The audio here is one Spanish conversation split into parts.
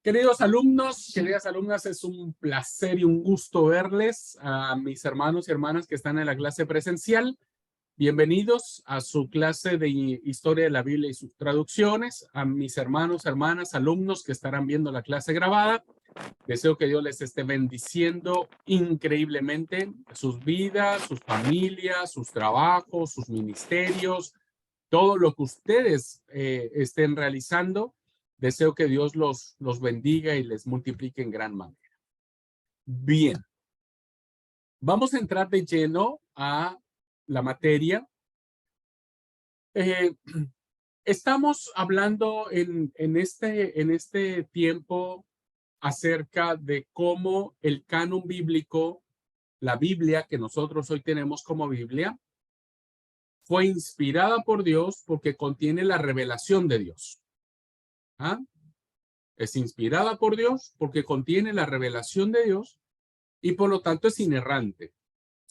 Queridos alumnos, queridas alumnas, es un placer y un gusto verles a mis hermanos y hermanas que están en la clase presencial. Bienvenidos a su clase de Historia de la Biblia y sus traducciones. A mis hermanos, hermanas, alumnos que estarán viendo la clase grabada. Deseo que Dios les esté bendiciendo increíblemente sus vidas, sus familias, sus trabajos, sus ministerios, todo lo que ustedes estén realizando. Deseo que Dios los bendiga y les multiplique en gran manera. Bien, vamos a entrar de lleno a la materia. Estamos hablando en este tiempo acerca de cómo el canon bíblico, la Biblia que nosotros hoy tenemos como Biblia, fue inspirada por Dios porque contiene la revelación de Dios. ¿Ah? Es inspirada por Dios porque contiene la revelación de Dios y por lo tanto es inerrante.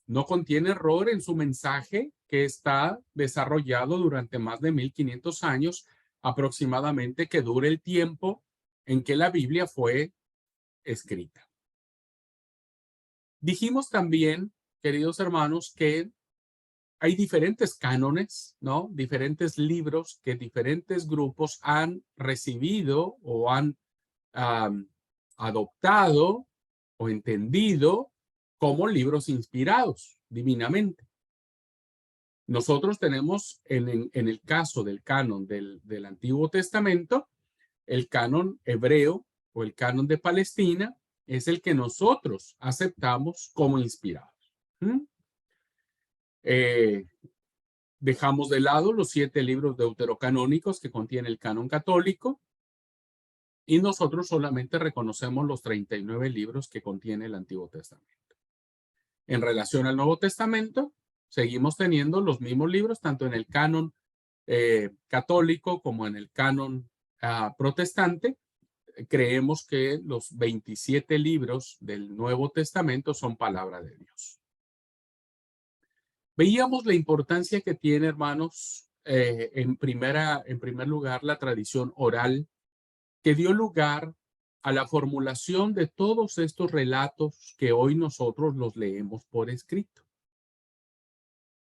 No contiene error en su mensaje que está desarrollado durante más de 1500 años aproximadamente, que dure el tiempo en que la Biblia fue escrita. Dijimos también, queridos hermanos, que hay diferentes cánones, ¿no? Diferentes libros que diferentes grupos han recibido o han adoptado o entendido como libros inspirados divinamente. Nosotros tenemos en el caso del canon del Antiguo Testamento, el canon hebreo o el canon de Palestina es el que nosotros aceptamos como inspirado. Dejamos de lado los 7 libros deuterocanónicos que contiene el canon católico y nosotros solamente reconocemos los 39 libros que contiene el Antiguo Testamento. En relación al Nuevo Testamento, seguimos teniendo los mismos libros, tanto en el canon católico como en el canon protestante. Creemos que los 27 libros del Nuevo Testamento son palabra de Dios. Veíamos la importancia que tiene, hermanos, en primer lugar, la tradición oral, que dio lugar a la formulación de todos estos relatos que hoy nosotros los leemos por escrito.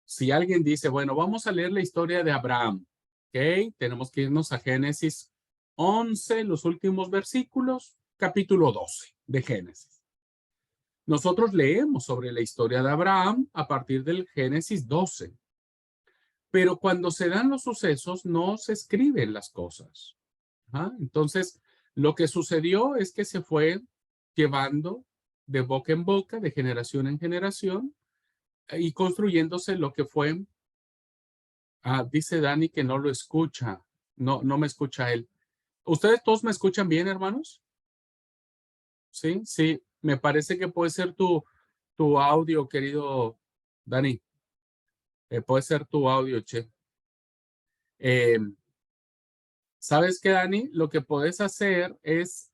Si alguien dice, bueno, vamos a leer la historia de Abraham, ¿ok? Tenemos que irnos a Génesis 11, los últimos versículos, capítulo 12 de Génesis. Nosotros leemos sobre la historia de Abraham a partir del Génesis 12. Pero cuando se dan los sucesos, no se escriben las cosas. Entonces, lo que sucedió es que se fue llevando de boca en boca, de generación en generación, y construyéndose lo que fue. Dice Dani que no lo escucha. No me escucha él. ¿Ustedes todos me escuchan bien, hermanos? Sí, sí. Me parece que puede ser tu audio, querido Dani. Puede ser tu audio, che. ¿Sabes qué, Dani? Lo que puedes hacer es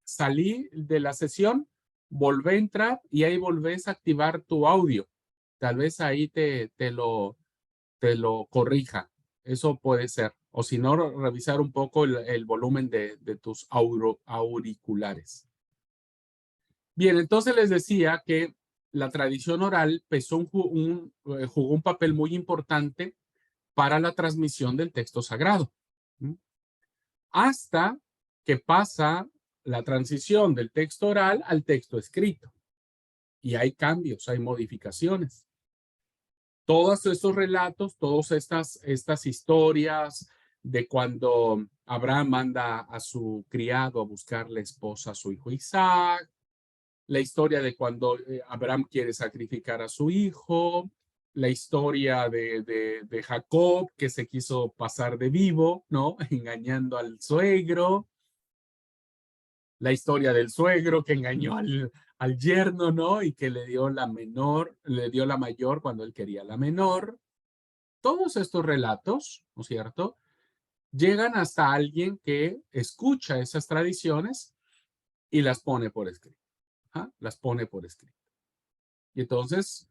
salir de la sesión, volver a entrar y ahí volvés a activar tu audio. Tal vez ahí te lo corrija. Eso puede ser. O si no, revisar un poco el volumen de tus auriculares. Bien, entonces les decía que la tradición oral jugó un papel muy importante para la transmisión del texto sagrado. Hasta que pasa la transición del texto oral al texto escrito. Y hay cambios, hay modificaciones. Todos estos relatos, todas estas historias de cuando Abraham manda a su criado a buscarle esposa a su hijo Isaac, la historia de cuando Abraham quiere sacrificar a su hijo, la historia de Jacob que se quiso pasar de vivo, ¿no? Engañando al suegro, la historia del suegro que engañó al yerno, ¿no? Y que le dio la mayor cuando él quería la menor. Todos estos relatos, ¿no es cierto?, llegan hasta alguien que escucha esas tradiciones y las pone por escrito. Las pone por escrito. Y entonces,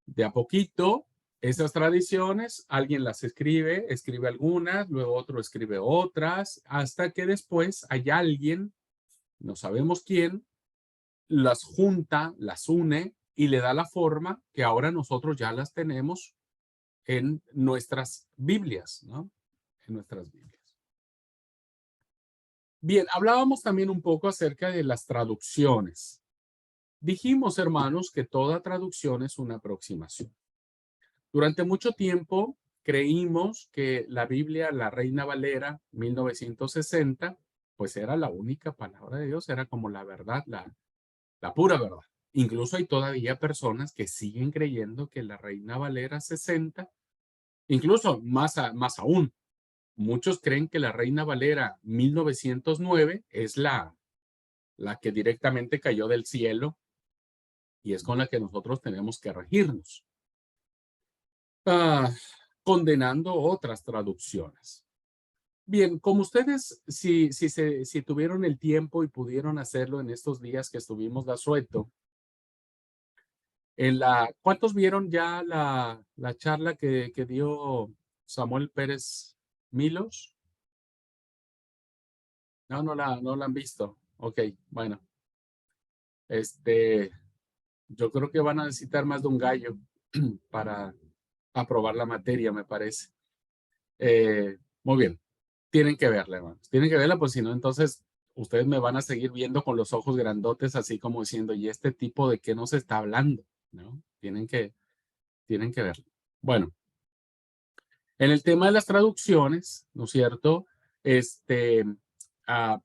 de a poquito, Esas tradiciones, alguien las escribe, escribe algunas, luego otro escribe otras, hasta que después hay alguien, no sabemos quién, las junta, las une y le da la forma que ahora nosotros ya las tenemos en nuestras Biblias, ¿no? En nuestras Biblias. Bien, hablábamos también un poco acerca de las traducciones. Dijimos, hermanos, que toda traducción es una aproximación. Durante mucho tiempo creímos que la Biblia, la Reina Valera, 1960, pues era la única palabra de Dios, era como la verdad, la pura verdad. Incluso hay todavía personas que siguen creyendo que la Reina Valera 60, incluso más aún, muchos creen que la Reina Valera 1909 es la que directamente cayó del cielo y es con la que nosotros tenemos que regirnos, ah, condenando otras traducciones. Bien, como ustedes, si tuvieron el tiempo y pudieron hacerlo en estos días que estuvimos de asueto, ¿cuántos vieron ya la charla que dio Samuel Pérez Milos? No la han visto. Ok, bueno, este, yo creo que van a necesitar más de un gallo para aprobar la materia, me parece. Muy bien, tienen que verla, hermanos. Tienen que verla, pues si no, entonces ustedes me van a seguir viendo con los ojos grandotes, así como diciendo, ¿y este tipo de qué nos está hablando? ¿No? Tienen que verla. Bueno, en el tema de las traducciones, ¿no es cierto?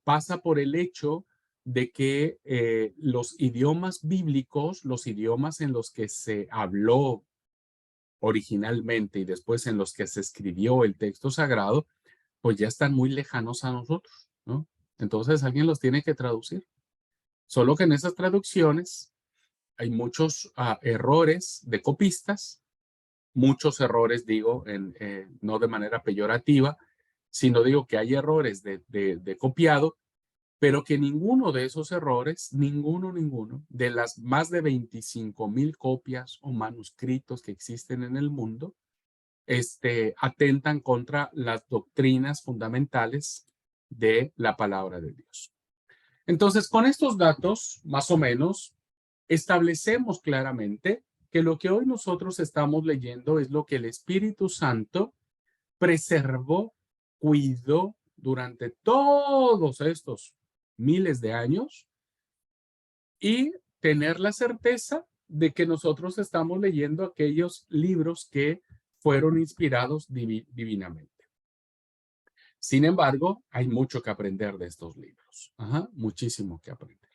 Pasa por el hecho de que los idiomas bíblicos, los idiomas en los que se habló originalmente y después en los que se escribió el texto sagrado, pues ya están muy lejanos a nosotros, ¿no? Entonces alguien los tiene que traducir. Solo que en esas traducciones hay muchos errores de copistas, muchos errores, digo, no de manera peyorativa, sino digo que hay errores de copiado, pero que ninguno de esos errores, ninguno, de las más de 25,000 copias o manuscritos que existen en el mundo, atentan contra las doctrinas fundamentales de la palabra de Dios. Entonces, con estos datos, más o menos, establecemos claramente que lo que hoy nosotros estamos leyendo es lo que el Espíritu Santo preservó, cuidó durante todos estos miles de años y tener la certeza de que nosotros estamos leyendo aquellos libros que fueron inspirados divinamente. Sin embargo, hay mucho que aprender de estos libros. Ajá, muchísimo que aprender.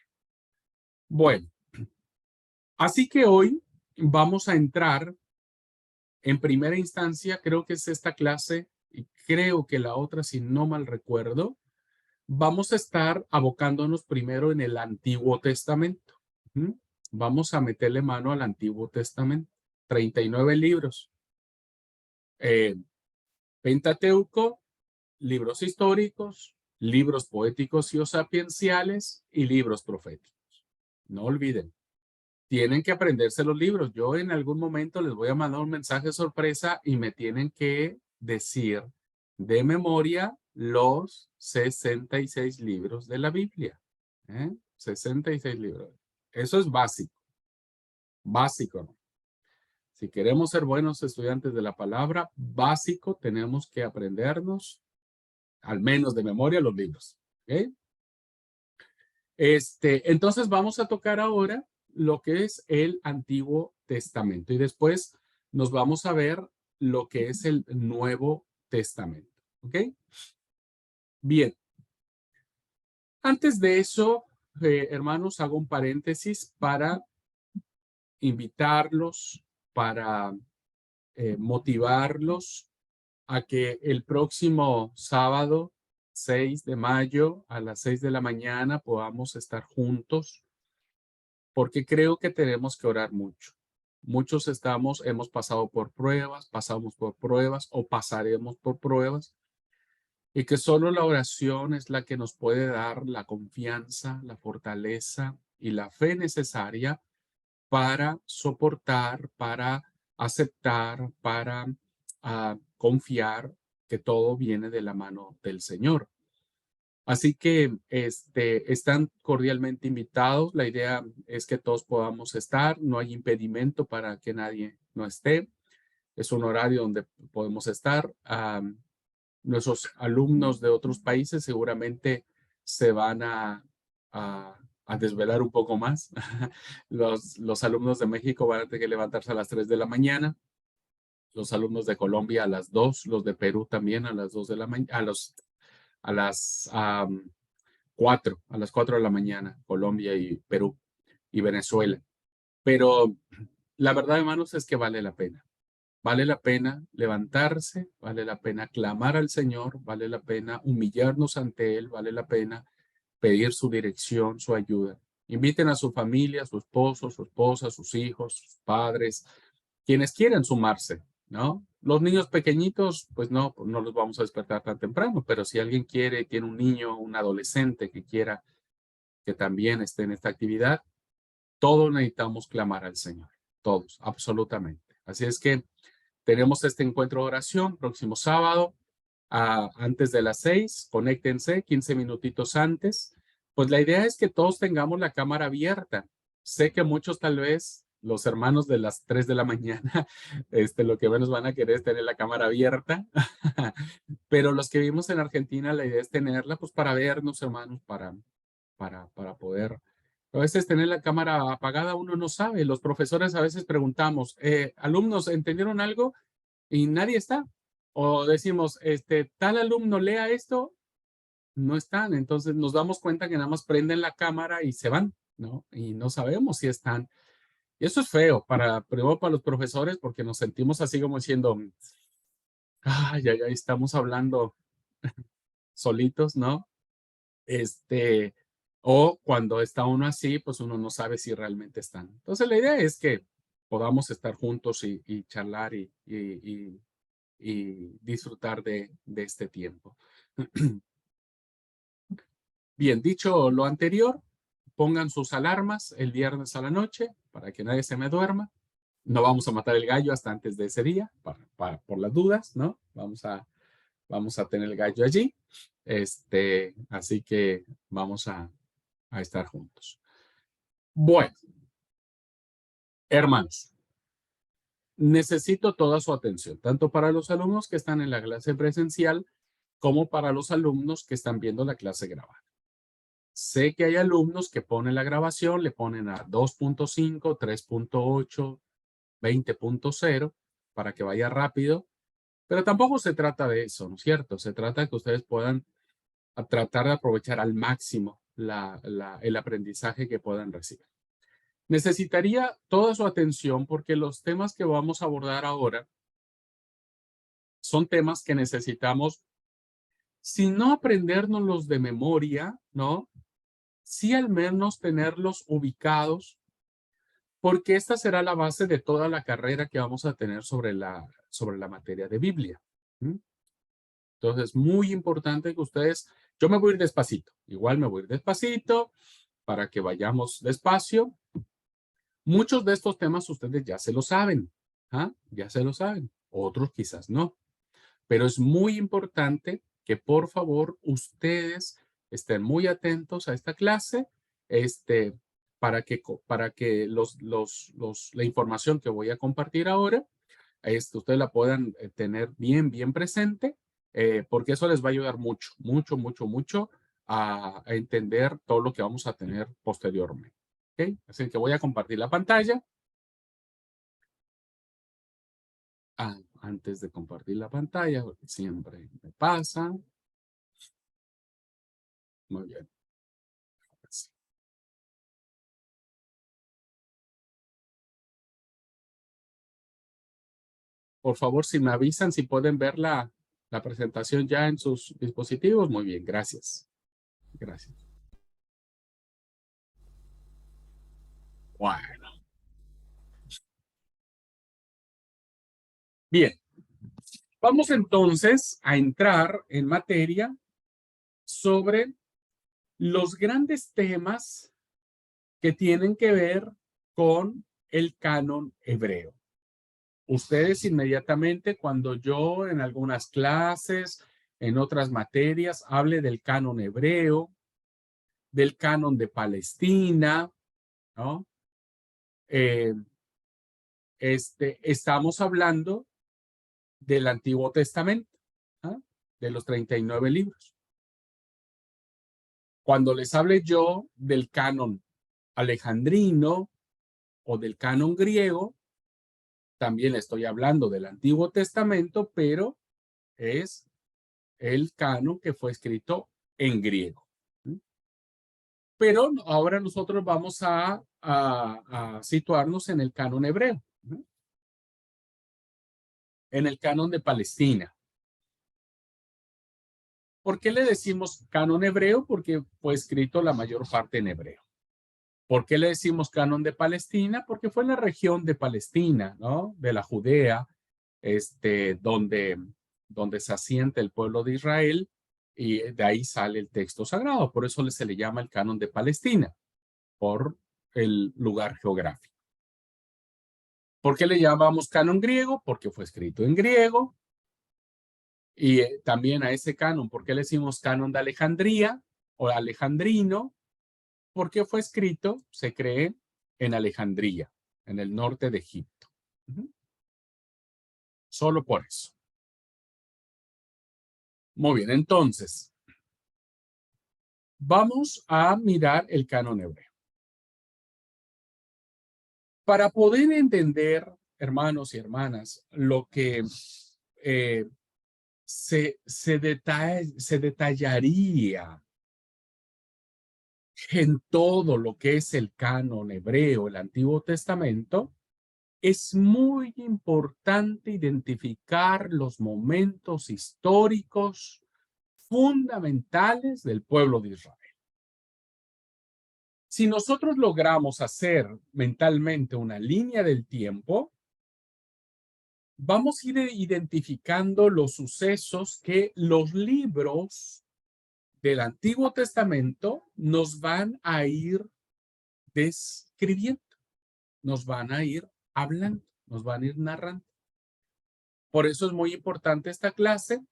Bueno, así que hoy vamos a entrar en primera instancia, creo que es esta clase, y creo que la otra, si no mal recuerdo, vamos a estar abocándonos primero en el Antiguo Testamento. Vamos a meterle mano al Antiguo Testamento. 39 libros. Pentateuco, libros históricos, libros poéticos y o sapienciales y libros proféticos. No olviden, tienen que aprenderse los libros. Yo en algún momento les voy a mandar un mensaje sorpresa y me tienen que decir de memoria los 66 libros de la Biblia. 66 libros. Eso es básico, básico, ¿no? Si queremos ser buenos estudiantes de la palabra, básico, tenemos que aprendernos, al menos de memoria, los libros. ¿Okay? Entonces vamos a tocar ahora lo que es el Antiguo Testamento y después nos vamos a ver lo que es el Nuevo Testamento. ¿Ok? Bien. Antes de eso, hermanos, hago un paréntesis para invitarlos, para motivarlos a que el próximo sábado 6 de mayo a las 6 de la mañana podamos estar juntos, porque creo que tenemos que orar mucho. Muchos hemos pasado por pruebas, pasamos por pruebas o pasaremos por pruebas, y que solo la oración es la que nos puede dar la confianza, la fortaleza y la fe necesaria para soportar, para aceptar, para confiar que todo viene de la mano del Señor. Así que están cordialmente invitados. La idea es que todos podamos estar. No hay impedimento para que nadie no esté. Es un horario donde podemos estar. Nuestros alumnos de otros países seguramente se van a desvelar un poco más. Los alumnos de México van a tener que levantarse a las 3 de la mañana. Los alumnos de Colombia a las 2, los de Perú también a las 2 de la mañana, a las 4 de la mañana, Colombia y Perú y Venezuela. Pero la verdad, hermanos, es que vale la pena. Vale la pena levantarse, vale la pena clamar al Señor, vale la pena humillarnos ante Él, vale la pena pedir su dirección, su ayuda. Inviten a su familia, a su esposo, su esposa, sus hijos, sus padres, quienes quieran sumarse, ¿no? Los niños pequeñitos, pues no los vamos a despertar tan temprano, pero si alguien quiere, tiene un niño, un adolescente que quiera que también esté en esta actividad, todos necesitamos clamar al Señor, todos, absolutamente. Así es que tenemos este encuentro de oración próximo sábado, antes de las 6, conéctense 15 minutitos antes. Pues la idea es que todos tengamos la cámara abierta. Sé que muchos tal vez los hermanos de las 3 de la mañana, lo que menos van a querer es tener la cámara abierta, pero los que vivimos en Argentina, la idea es tenerla pues para vernos, hermanos, para poder. A veces tener la cámara apagada uno no sabe. Los profesores a veces preguntamos, alumnos, ¿entendieron algo? Y nadie está. O decimos, tal alumno lea esto, no están. Entonces nos damos cuenta que nada más prenden la cámara y se van, ¿no? Y no sabemos si están. Y eso es feo, primero para los profesores, porque nos sentimos así como diciendo, ay, ay, ay, estamos hablando solitos, ¿no? O cuando está uno así, pues uno no sabe si realmente están. Entonces la idea es que podamos estar juntos y charlar y disfrutar de este tiempo. Bien, dicho lo anterior, pongan sus alarmas el viernes a la noche para que nadie se me duerma. No vamos a matar el gallo hasta antes de ese día, por las dudas, ¿no? Vamos a tener el gallo allí. Así que vamos a estar juntos. Bueno, hermanos, necesito toda su atención, tanto para los alumnos que están en la clase presencial como para los alumnos que están viendo la clase grabada. Sé que hay alumnos que ponen la grabación, le ponen a 2.5, 3.8, 20.0 para que vaya rápido, pero tampoco se trata de eso, ¿no es cierto? Se trata de que ustedes puedan tratar de aprovechar al máximo el aprendizaje que puedan recibir. Necesitaría toda su atención porque los temas que vamos a abordar ahora son temas que necesitamos, si no aprendérnoslos de memoria, ¿no? Sí al menos tenerlos ubicados, porque esta será la base de toda la carrera que vamos a tener sobre la materia de Biblia. Entonces, muy importante que ustedes, yo me voy a ir despacito, igual me voy a ir despacito para que vayamos despacio. Muchos de estos temas ustedes ya se lo saben, ya se lo saben, otros quizás no, pero es muy importante que por favor ustedes estén muy atentos a esta clase, para que la información que voy a compartir ahora, ustedes la puedan tener bien presente, porque eso les va a ayudar mucho, mucho, mucho, mucho a entender todo lo que vamos a tener posteriormente. ¿Okay? Así que voy a compartir la pantalla. Antes de compartir la pantalla, porque siempre me pasa. Muy bien. Por favor, si me avisan si pueden ver la presentación ya en sus dispositivos. Muy bien, gracias. Gracias. Bueno. Bien. Vamos entonces a entrar en materia sobre los grandes temas que tienen que ver con el canon hebreo ustedes inmediatamente cuando yo en algunas clases, en otras materias, hable del canon hebreo, del canon de Palestina, ¿no? Eh, estamos hablando del Antiguo Testamento, ¿ah? De los 39 libros. Cuando les hable yo del canon alejandrino o del canon griego, también estoy hablando del Antiguo Testamento, pero es el canon que fue escrito en griego. Pero ahora nosotros vamos a situarnos en el canon hebreo, en el canon de Palestina. ¿Por qué le decimos canon hebreo? Porque fue escrito la mayor parte en hebreo. ¿Por qué le decimos canon de Palestina? Porque fue en la región de Palestina, ¿no? De la Judea, donde se asienta el pueblo de Israel y de ahí sale el texto sagrado. Por eso se le llama el canon de Palestina, por el lugar geográfico. ¿Por qué le llamamos canon griego? Porque fue escrito en griego. Y también a ese canon, ¿por qué le decimos canon de Alejandría o alejandrino? Porque fue escrito, se cree, en Alejandría, en el norte de Egipto. Solo por eso. Muy bien, entonces, vamos a mirar el canon hebreo. Para poder entender, hermanos y hermanas, lo que se detallaría en todo lo que es el canon hebreo, el Antiguo Testamento, es muy importante identificar los momentos históricos fundamentales del pueblo de Israel. Si nosotros logramos hacer mentalmente una línea del tiempo, vamos a ir identificando los sucesos que los libros del Antiguo Testamento nos van a ir describiendo, nos van a ir hablando, nos van a ir narrando. Por eso es muy importante esta clase,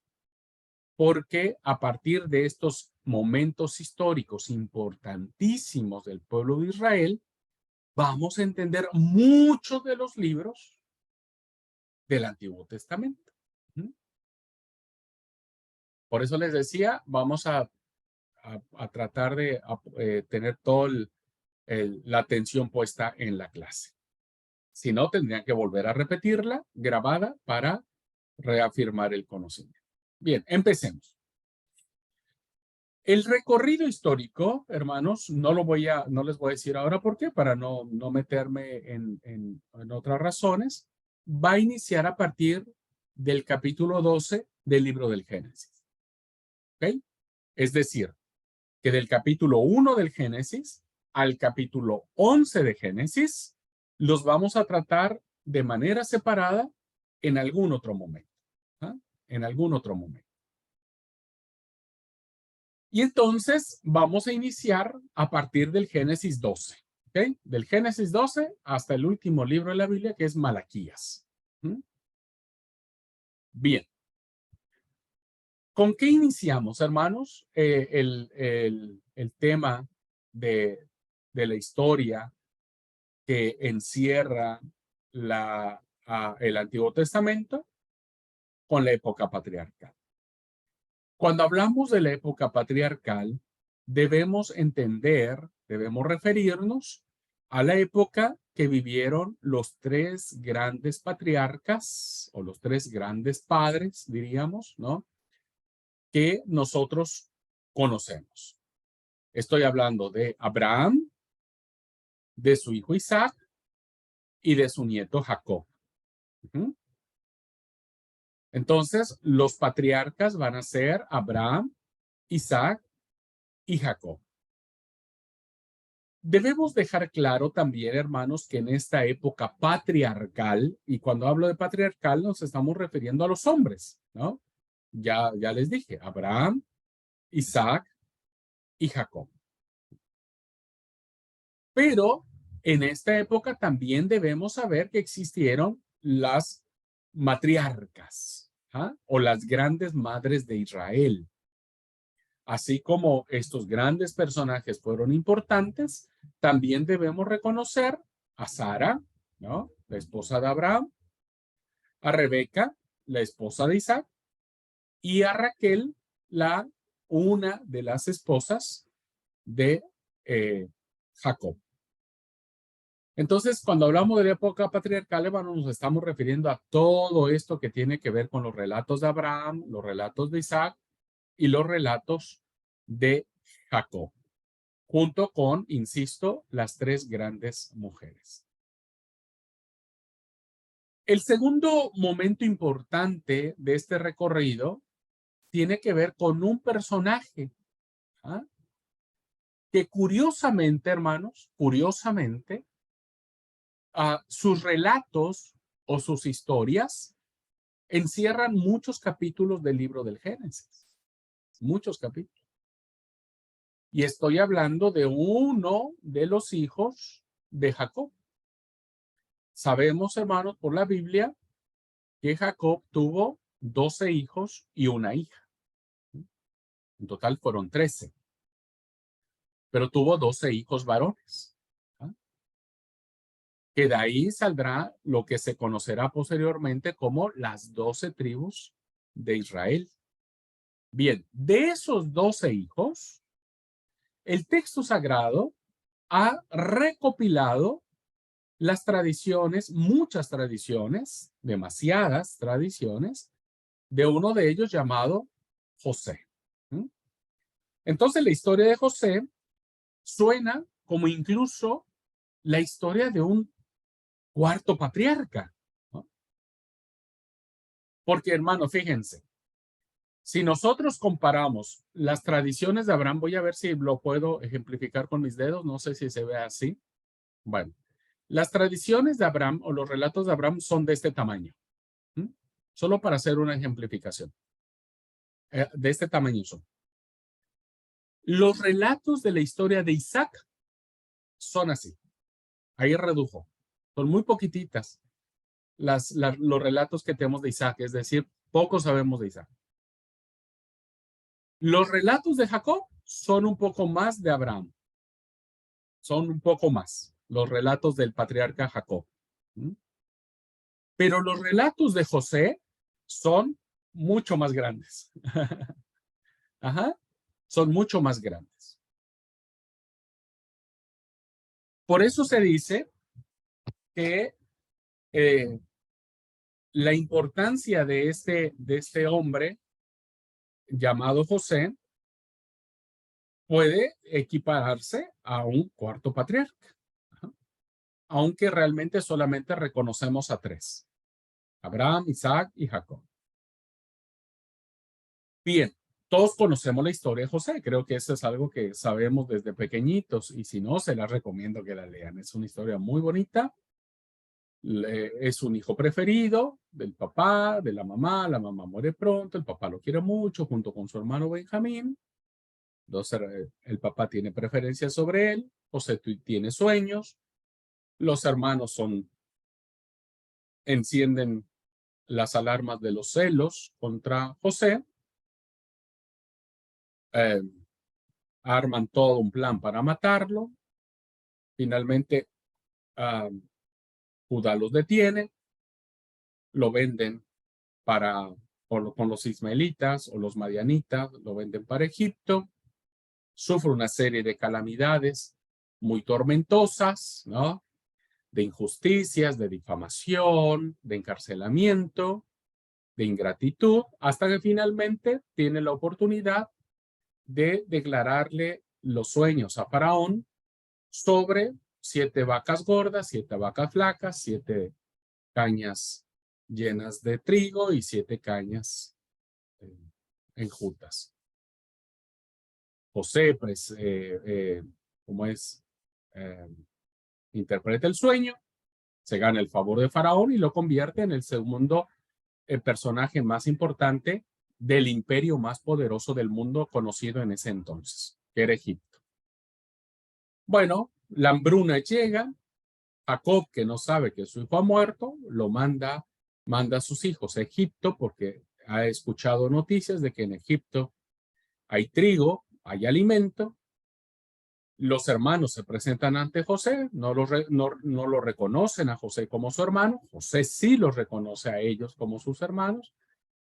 porque a partir de estos momentos históricos importantísimos del pueblo de Israel, vamos a entender muchos de los libros del Antiguo Testamento. Por eso les decía, vamos a tratar de tener toda la atención puesta en la clase. Si no, tendrían que volver a repetirla, grabada, para reafirmar el conocimiento. Bien, empecemos. El recorrido histórico, hermanos, no les voy a decir ahora por qué, para no meterme en otras razones, va a iniciar a partir del capítulo 12 del libro del Génesis. ¿Ok? Es decir, que del capítulo 1 del Génesis al capítulo 11 de Génesis, los vamos a tratar de manera separada en algún otro momento. ¿Ah? En algún otro momento. Y entonces vamos a iniciar a partir del Génesis 12. ¿Ok? Del Génesis 12 hasta el último libro de la Biblia, que es Malaquías. Bien. ¿Con qué iniciamos, hermanos? El tema de la historia que encierra el Antiguo Testamento con la época patriarcal. Cuando hablamos de la época patriarcal, debemos referirnos a la época que vivieron los tres grandes patriarcas o los tres grandes padres, diríamos, ¿no? Que nosotros conocemos. Estoy hablando de Abraham, de su hijo Isaac y de su nieto Jacob. Entonces, los patriarcas van a ser Abraham, Isaac y Jacob. Debemos dejar claro también, hermanos, que en esta época patriarcal, y cuando hablo de patriarcal nos estamos refiriendo a los hombres, ¿no? Ya les dije, Abraham, Isaac y Jacob. Pero en esta época también debemos saber que existieron las matriarcas, ¿ah? O las grandes madres de Israel. Así como estos grandes personajes fueron importantes, también debemos reconocer a Sara, ¿no? La esposa de Abraham, a Rebeca, la esposa de Isaac, y a Raquel, una de las esposas de Jacob. Entonces, cuando hablamos de la época patriarcal, hermano, nos estamos refiriendo a todo esto que tiene que ver con los relatos de Abraham, los relatos de Isaac y los relatos de Jacob, junto con, insisto, las tres grandes mujeres. El segundo momento importante de este recorrido tiene que ver con un personaje, ¿ah? Que curiosamente, hermanos, curiosamente, sus relatos o sus historias encierran muchos capítulos del libro del Génesis, muchos capítulos. Y estoy hablando de uno de los hijos de Jacob. Sabemos, hermanos, por la Biblia, que Jacob tuvo 12 hijos y una hija. En total fueron 13. Pero tuvo 12 hijos varones. ¿Ah? Que de ahí saldrá lo que se conocerá posteriormente como las 12 tribus de Israel. Bien, de esos 12 hijos, el texto sagrado ha recopilado las tradiciones, muchas tradiciones, demasiadas tradiciones, de uno de ellos llamado José. Entonces la historia de José suena como incluso la historia de un cuarto patriarca, ¿no? Porque, hermano, fíjense, si nosotros comparamos las tradiciones de Abraham, voy a ver si lo puedo ejemplificar con mis dedos, no sé si se ve así. Bueno, las tradiciones de Abraham o los relatos de Abraham son de este tamaño. Solo para hacer una ejemplificación. De este tamaño son. Los relatos de la historia de Isaac son así. Ahí redujo. Son muy poquititas los relatos que tenemos de Isaac, es decir, poco sabemos de Isaac. Los relatos de Jacob son un poco más de Abraham. Son un poco más los relatos del patriarca Jacob. Pero los relatos de José son mucho más grandes. Ajá, son mucho más grandes. Por eso se dice que la importancia de este hombre llamado José puede equipararse a un cuarto patriarca, aunque realmente solamente reconocemos a tres: Abraham, Isaac y Jacob. Bien, todos conocemos la historia de José, creo que eso es algo que sabemos desde pequeñitos, y si no, se las recomiendo que la lean. Es una historia muy bonita. Es un hijo preferido del papá, de la mamá muere pronto, el papá lo quiere mucho junto con su hermano Benjamín. Entonces el papá tiene preferencia sobre él, José tiene sueños, los hermanos encienden las alarmas de los celos contra José, arman todo un plan para matarlo, finalmente Judá los detiene, lo venden con los ismaelitas o los madianitas, lo venden para Egipto, sufre una serie de calamidades muy tormentosas, ¿no? De injusticias, de difamación, de encarcelamiento, de ingratitud, hasta que finalmente tiene la oportunidad de declararle los sueños a Faraón sobre 7 vacas gordas, 7 vacas flacas, 7 cañas llenas de trigo y 7 cañas enjutas. José, pues, ¿cómo es? Interpreta el sueño, se gana el favor de Faraón y lo convierte en el segundo personaje más importante del imperio más poderoso del mundo conocido en ese entonces, que era Egipto. Bueno, la hambruna llega, Jacob, que no sabe que su hijo ha muerto, lo manda manda a sus hijos a Egipto porque ha escuchado noticias de que en Egipto hay trigo, hay alimento. Los hermanos se presentan ante José, no lo reconocen a José como su hermano. José sí los reconoce a ellos como sus hermanos.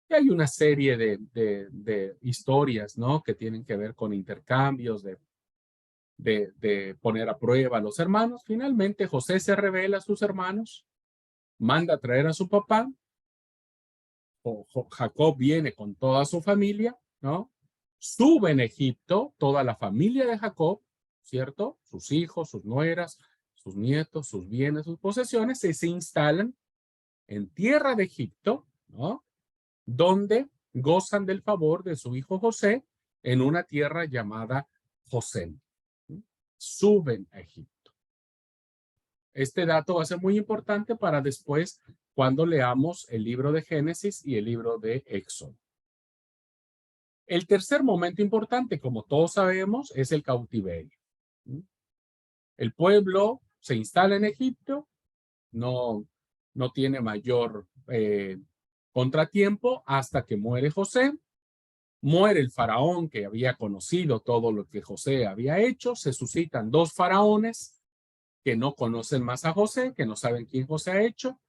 Y hay una serie de historias, ¿no? Que tienen que ver con intercambios, de poner a prueba a los hermanos. Finalmente, José se revela a sus hermanos, manda a traer a su papá. Jacob viene con toda su familia, ¿no? Sube en Egipto toda la familia de Jacob, ¿cierto? Sus hijos, sus nueras, sus nietos, sus bienes, sus posesiones, y se instalan en tierra de Egipto, ¿no? Donde gozan del favor de su hijo José en una tierra llamada Gosén. Suben a Egipto. Este dato va a ser muy importante para después cuando leamos el libro de Génesis y el libro de Éxodo. El tercer momento importante, como todos sabemos, es el cautiverio. El pueblo se instala en Egipto, no tiene mayor contratiempo hasta que muere José. Muere el faraón que había conocido todo lo que José había hecho. Se suscitan dos faraones que no conocen más a José, que no saben quién José ha hecho,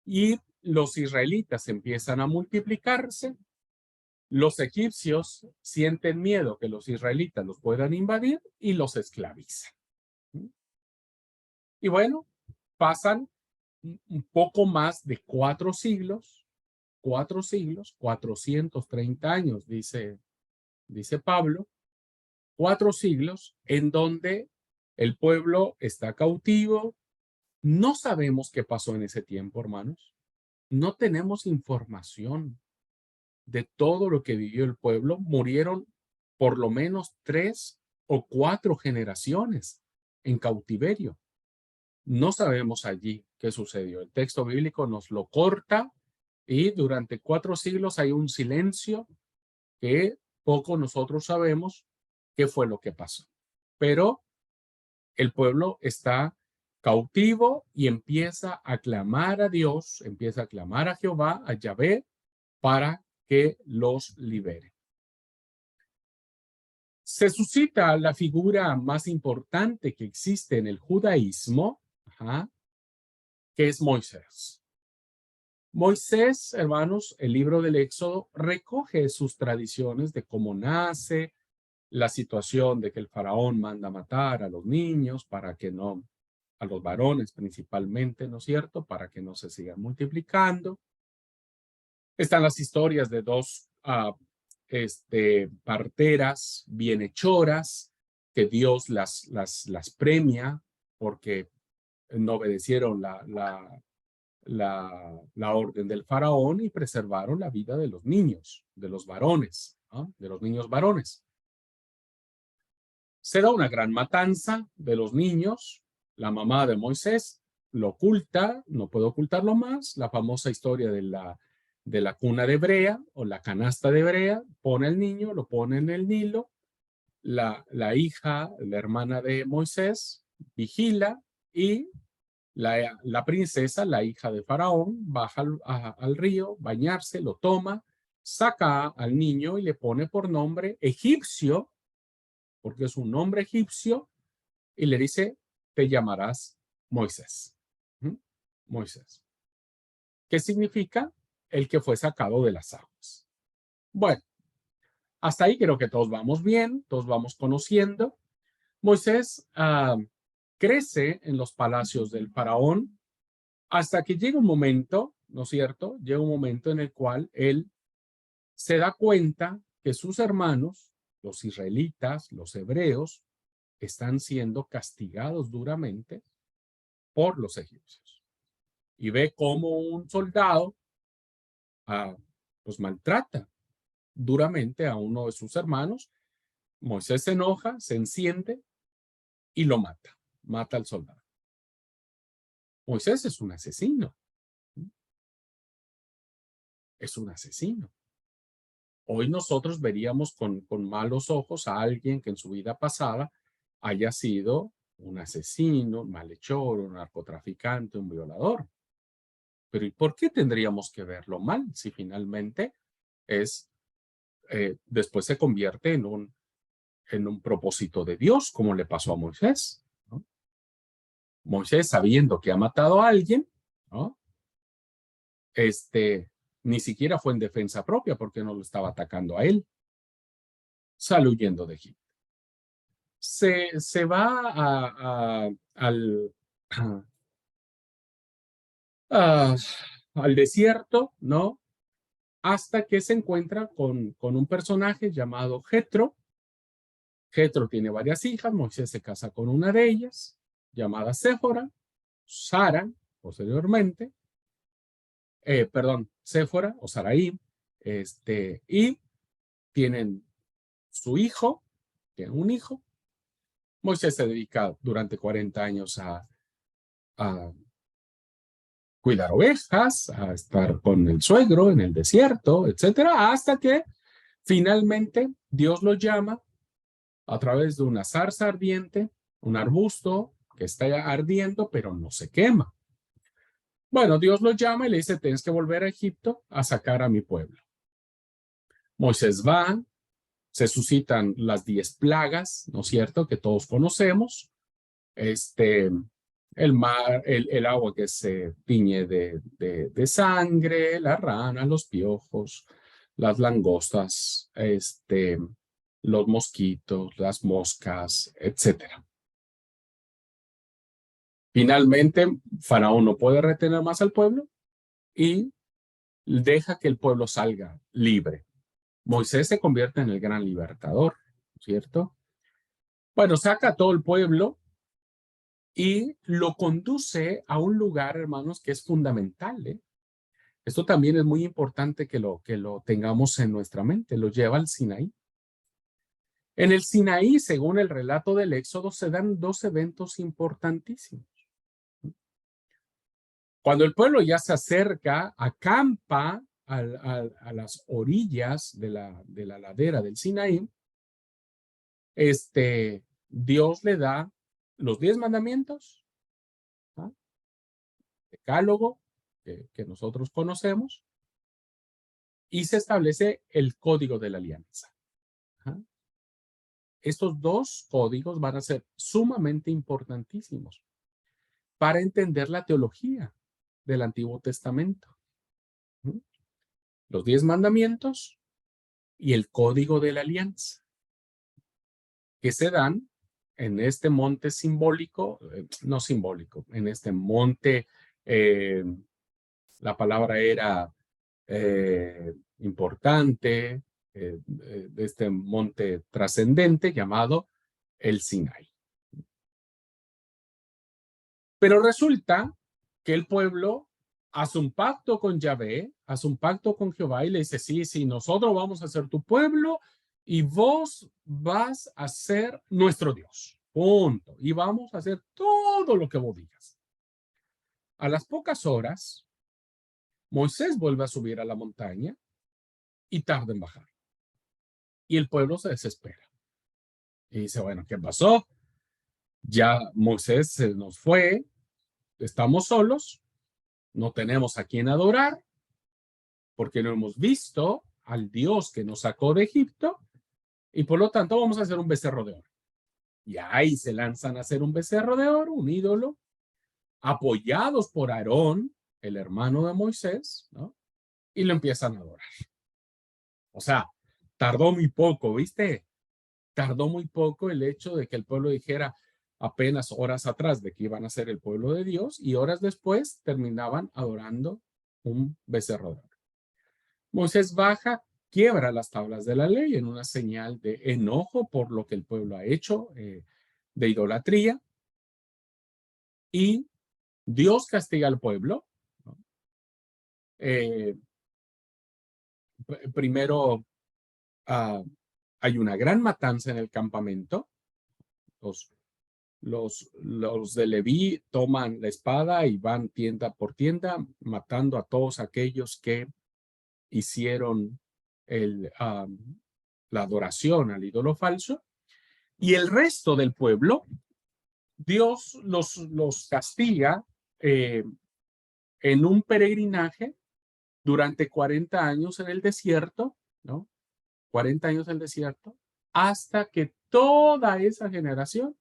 y los israelitas empiezan a multiplicarse. Los egipcios sienten miedo que los israelitas los puedan invadir y los esclavizan. Y bueno, pasan un poco más de 4 siglos, 430 años, dice Pablo, 4 siglos en donde el pueblo está cautivo. No sabemos qué pasó en ese tiempo, hermanos. No tenemos información de todo lo que vivió el pueblo. Murieron por lo menos 3 o 4 generaciones en cautiverio. No sabemos allí qué sucedió. El texto bíblico nos lo corta y durante 4 siglos hay un silencio que poco nosotros sabemos qué fue lo que pasó. Pero el pueblo está cautivo y empieza a clamar a Dios, empieza a clamar a Jehová, a Yahvé, para que los libere. Se suscita la figura más importante que existe en el judaísmo, que es Moisés. Moisés, hermanos, el libro del Éxodo recoge sus tradiciones de cómo nace, la situación de que el faraón manda matar a los niños para que no, a los varones principalmente, ¿no es cierto?, para que no se sigan multiplicando. Están las historias de dos parteras bienhechoras que Dios las premia porque no obedecieron la orden del faraón y preservaron la vida de los niños, de los varones, ¿no? De los niños varones. Se da una gran matanza de los niños. La mamá de Moisés lo oculta, no puede ocultarlo más. La famosa historia de la cuna de brea o la canasta de brea, pone al niño, lo pone en el Nilo. La hija, la hermana de Moisés, vigila y la princesa, la hija de Faraón, baja al río, bañarse, lo toma, saca al niño y le pone por nombre egipcio, porque es un nombre egipcio, y le dice, te llamarás Moisés. Moisés. ¿Qué significa? El que fue sacado de las aguas. Bueno, hasta ahí creo que todos vamos bien, todos vamos conociendo. Moisés crece en los palacios del faraón hasta que llega un momento, ¿no es cierto? Llega un momento en el cual él se da cuenta que sus hermanos, los israelitas, los hebreos, están siendo castigados duramente por los egipcios. Y ve cómo un soldado pues maltrata duramente a uno de sus hermanos. Moisés se enoja, se enciende y lo mata. Mata al soldado. Moisés es un asesino. Es un asesino. Hoy nosotros veríamos con malos ojos a alguien que en su vida pasada haya sido un asesino, un malhechor, un narcotraficante, un violador. Pero ¿y por qué tendríamos que verlo mal si finalmente después se convierte en un propósito de Dios, como le pasó a Moisés, ¿no? Moisés, sabiendo que ha matado a alguien, ¿no? Ni siquiera fue en defensa propia porque no lo estaba atacando a él. Sale huyendo de Egipto. Se va a- al desierto, ¿no? Hasta que se encuentra con un personaje llamado Jetro. Jetro tiene varias hijas, Moisés se casa con una de ellas, llamada Séfora, Sara, posteriormente, Séfora o Saraí, y tienen su hijo, tienen un hijo. Moisés se dedica durante 40 años a cuidar ovejas, a estar con el suegro en el desierto, etcétera, hasta que finalmente Dios lo llama a través de una zarza ardiente, un arbusto que está ardiendo, pero no se quema. Bueno, Dios lo llama y le dice, tienes que volver a Egipto a sacar a mi pueblo. Moisés va, se suscitan las 10 plagas, ¿no es cierto?, que todos conocemos. El mar, el agua que se tiñe de sangre, la rana, los piojos, las langostas, los mosquitos, las moscas, etcétera. Finalmente, Faraón no puede retener más al pueblo y deja que el pueblo salga libre. Moisés se convierte en el gran libertador, ¿cierto? Bueno, saca a todo el pueblo y lo conduce a un lugar, hermanos, que es fundamental, ¿eh? Esto también es muy importante que lo tengamos en nuestra mente. Lo lleva al Sinaí. En el Sinaí, según el relato del Éxodo, se dan 2 eventos importantísimos. Cuando el pueblo ya se acerca, acampa a las orillas de la ladera del Sinaí, Dios le da los 10 mandamientos, ¿no? Decálogo, que nosotros conocemos, y se establece el código de la alianza. ¿Ah? Estos 2 códigos van a ser sumamente importantísimos para entender la teología del Antiguo Testamento. ¿Mm? Los 10 mandamientos y el código de la alianza, que se dan en este monte simbólico, no simbólico, en este monte, la palabra era importante, de este monte trascendente llamado el Sinaí. Pero resulta que el pueblo hace un pacto con Yahvé, hace un pacto con Jehová y le dice, sí, nosotros vamos a ser tu pueblo y vos vas a ser nuestro Dios. Punto. Y vamos a hacer todo lo que vos digas. A las pocas horas, Moisés vuelve a subir a la montaña y tarda en bajar. Y el pueblo se desespera. Y dice, bueno, ¿qué pasó? Ya Moisés se nos fue, estamos solos, no tenemos a quién adorar, porque no hemos visto al Dios que nos sacó de Egipto, y por lo tanto vamos a hacer un becerro de oro. Y ahí se lanzan a hacer un becerro de oro, un ídolo, apoyados por Aarón, el hermano de Moisés, ¿no? Y lo empiezan a adorar. O sea, tardó muy poco, ¿viste? Tardó muy poco el hecho de que el pueblo dijera apenas horas atrás de que iban a ser el pueblo de Dios y horas después terminaban adorando un becerro de oro. Moisés baja, quiebra las tablas de la ley en una señal de enojo por lo que el pueblo ha hecho, de idolatría, y Dios castiga al pueblo, ¿no? Primero, hay una gran matanza en el campamento. Los de Leví toman la espada y van tienda por tienda, matando a todos aquellos que hicieron la adoración al ídolo falso. Y el resto del pueblo, Dios los castiga en un peregrinaje durante 40 años en el desierto, ¿no? 40 años en el desierto, hasta que toda esa generación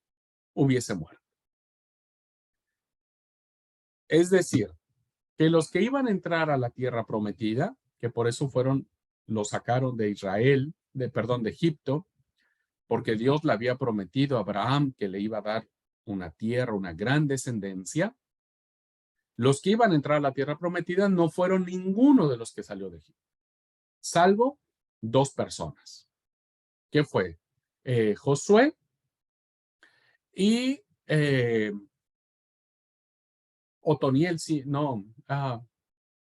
hubiese muerto. Es decir, que los que iban a entrar a la tierra prometida, que por eso los sacaron de Israel, de Egipto, porque Dios le había prometido a Abraham que le iba a dar una tierra, una gran descendencia. Los que iban a entrar a la tierra prometida no fueron ninguno de los que salió de Egipto, salvo 2 personas. ¿Qué fue? Josué y Otoniel, sí, no,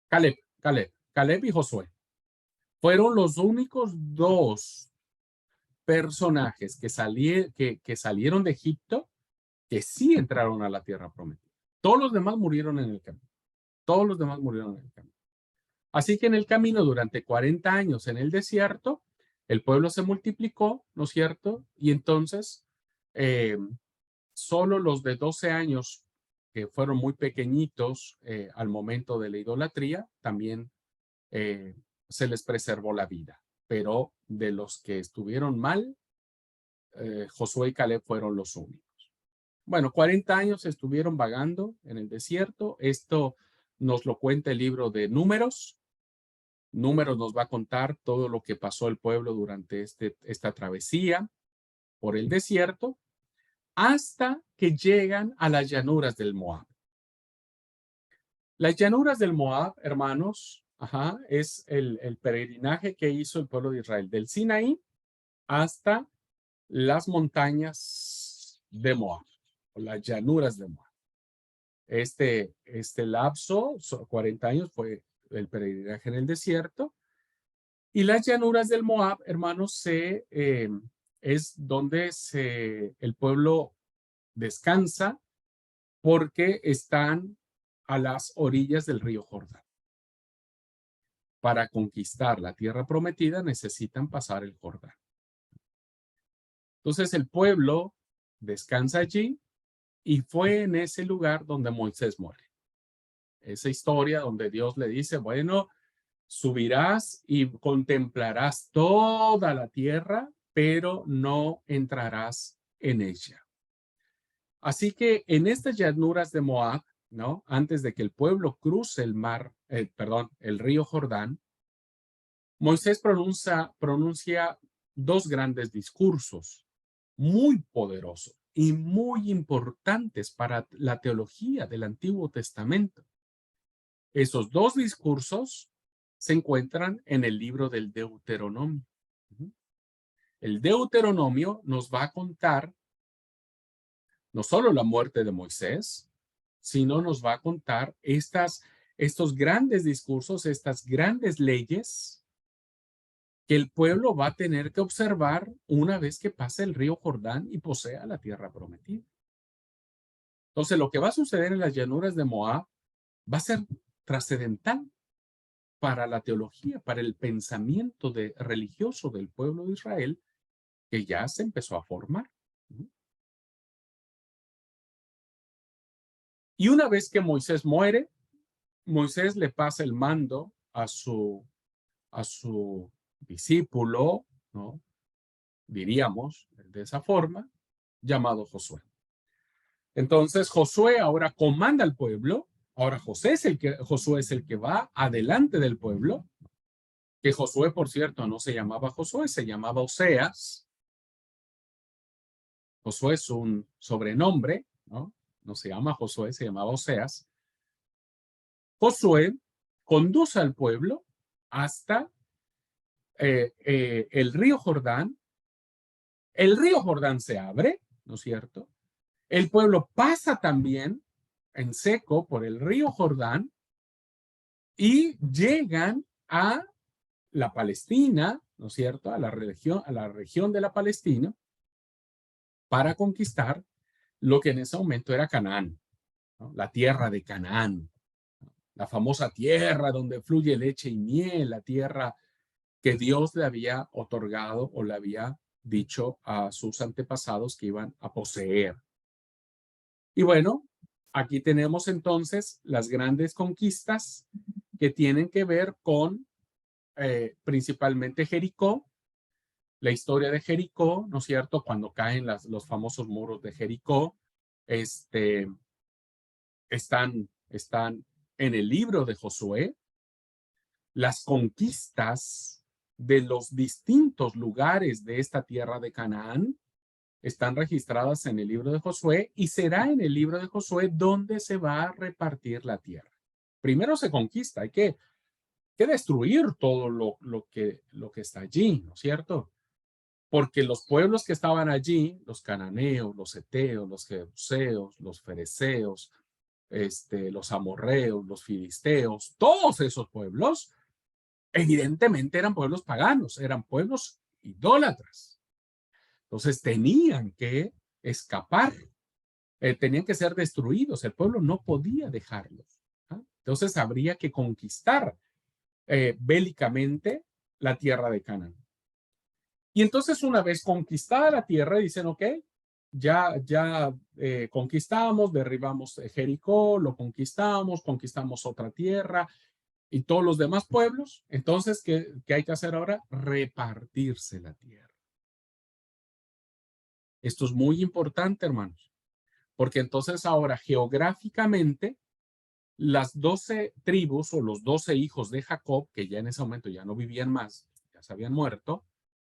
Caleb y Josué. Fueron los únicos 2 personajes que salieron de Egipto que sí entraron a la tierra prometida. Todos los demás murieron en el camino. Todos los demás murieron en el camino. Así que en el camino, durante 40 años en el desierto, el pueblo se multiplicó, ¿no es cierto? Y entonces, solo los de 12 años, que fueron muy pequeñitos al momento de la idolatría, también se les preservó la vida. Pero de los que estuvieron mal, Josué y Caleb fueron los únicos. Bueno, 40 años estuvieron vagando en el desierto. Esto nos lo cuenta el libro de Números. Números nos va a contar todo lo que pasó el pueblo durante esta travesía por el desierto, hasta que llegan a las llanuras del Moab. Las llanuras del Moab, hermanos, es el peregrinaje que hizo el pueblo de Israel del Sinaí hasta las montañas de Moab, o las llanuras de Moab. Este lapso, 40 años, fue el peregrinaje en el desierto. Y las llanuras del Moab, hermanos, es donde el pueblo descansa, porque están a las orillas del río Jordán. Para conquistar la tierra prometida necesitan pasar el Jordán. Entonces el pueblo descansa allí, y fue en ese lugar donde Moisés muere. Esa historia donde Dios le dice, bueno, subirás y contemplarás toda la tierra, pero no entrarás en ella. Así que en estas llanuras de Moab, ¿no? Antes de que el pueblo cruce el río Jordán, Moisés pronuncia 2 grandes discursos muy poderosos y muy importantes para la teología del Antiguo Testamento. Esos 2 discursos se encuentran en el libro del Deuteronomio. El Deuteronomio nos va a contar no solo la muerte de Moisés, sino nos va a contar estos grandes discursos, estas grandes leyes que el pueblo va a tener que observar una vez que pase el río Jordán y posea la tierra prometida. Entonces, lo que va a suceder en las llanuras de Moab va a ser trascendental para la teología, para el pensamiento religioso del pueblo de Israel, que ya se empezó a formar. Y una vez que Moisés muere, Moisés le pasa el mando a su discípulo, ¿no? Diríamos de esa forma, llamado Josué. Entonces Josué ahora comanda al pueblo. Ahora Josué es el que va adelante del pueblo, que Josué, por cierto, no se llamaba Josué, se llamaba Oseas. Josué es un sobrenombre, ¿no? No se llama Josué, se llamaba Oseas. Josué conduce al pueblo hasta el río Jordán. El río Jordán se abre, ¿no es cierto? El pueblo pasa también en seco por el río Jordán y llegan a la Palestina, ¿no es cierto? A la región de la Palestina, para conquistar lo que en ese momento era Canaán, ¿no? La tierra de Canaán, la famosa tierra donde fluye leche y miel, la tierra que Dios le había otorgado o le había dicho a sus antepasados que iban a poseer. Y bueno, Aquí tenemos entonces las grandes conquistas que tienen que ver con principalmente Jericó, la historia de Jericó, ¿no es cierto? Cuando caen los famosos muros de Jericó, están en el libro de Josué. Las conquistas de los distintos lugares de esta tierra de Canaán están registradas en el libro de Josué y será en el libro de Josué donde se va a repartir la tierra. Primero se conquista, hay que destruir todo lo que está allí, ¿no es cierto? Porque los pueblos que estaban allí, los cananeos, los heteos, los jebuseos, los fereceos, los amorreos, los filisteos, todos esos pueblos, evidentemente eran pueblos paganos, eran pueblos idólatras. Entonces tenían que escapar, tenían que ser destruidos, el pueblo no podía dejarlos, ¿no? Entonces habría que conquistar bélicamente la tierra de Canaán. Y entonces una vez conquistada la tierra, dicen, ok, ya conquistamos, derribamos Jericó, lo conquistamos otra tierra y todos los demás pueblos. Entonces, ¿qué hay que hacer ahora? Repartirse la tierra. Esto es muy importante, hermanos, porque entonces ahora geográficamente las 12 tribus o los 12 hijos de Jacob, que ya en ese momento ya no vivían más, ya se habían muerto,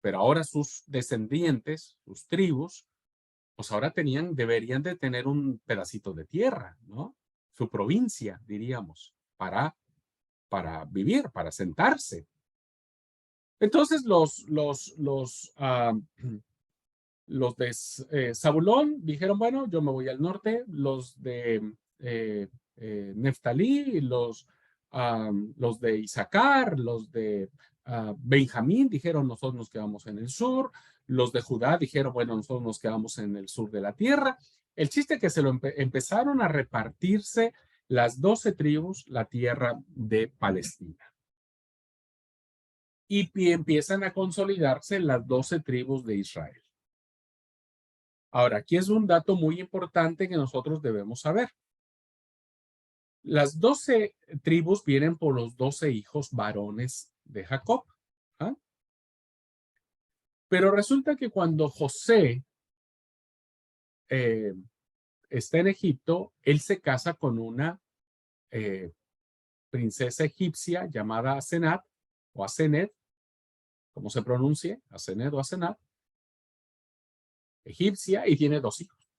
pero ahora sus descendientes, sus tribus, pues ahora deberían de tener un pedacito de tierra, ¿no? Su provincia, diríamos, para vivir, para sentarse. Entonces los de Zabulón dijeron, bueno, yo me voy al norte, los de Neftalí, los de Isaacar, los de Benjamín dijeron, nosotros nos quedamos en el sur, los de Judá dijeron, bueno, nosotros nos quedamos en el sur de la tierra. El chiste es que empezaron a repartirse las 12 tribus la tierra de Palestina. Y empiezan a consolidarse las 12 tribus de Israel. Ahora, aquí es un dato muy importante que nosotros debemos saber. Las 12 tribus vienen por los 12 hijos varones de Jacob. ¿Ah? Pero resulta que cuando José está en Egipto, él se casa con una princesa egipcia llamada Asenat o Asenet, como se pronuncie, Asenet o Asenat, egipcia, y tiene 2 hijos.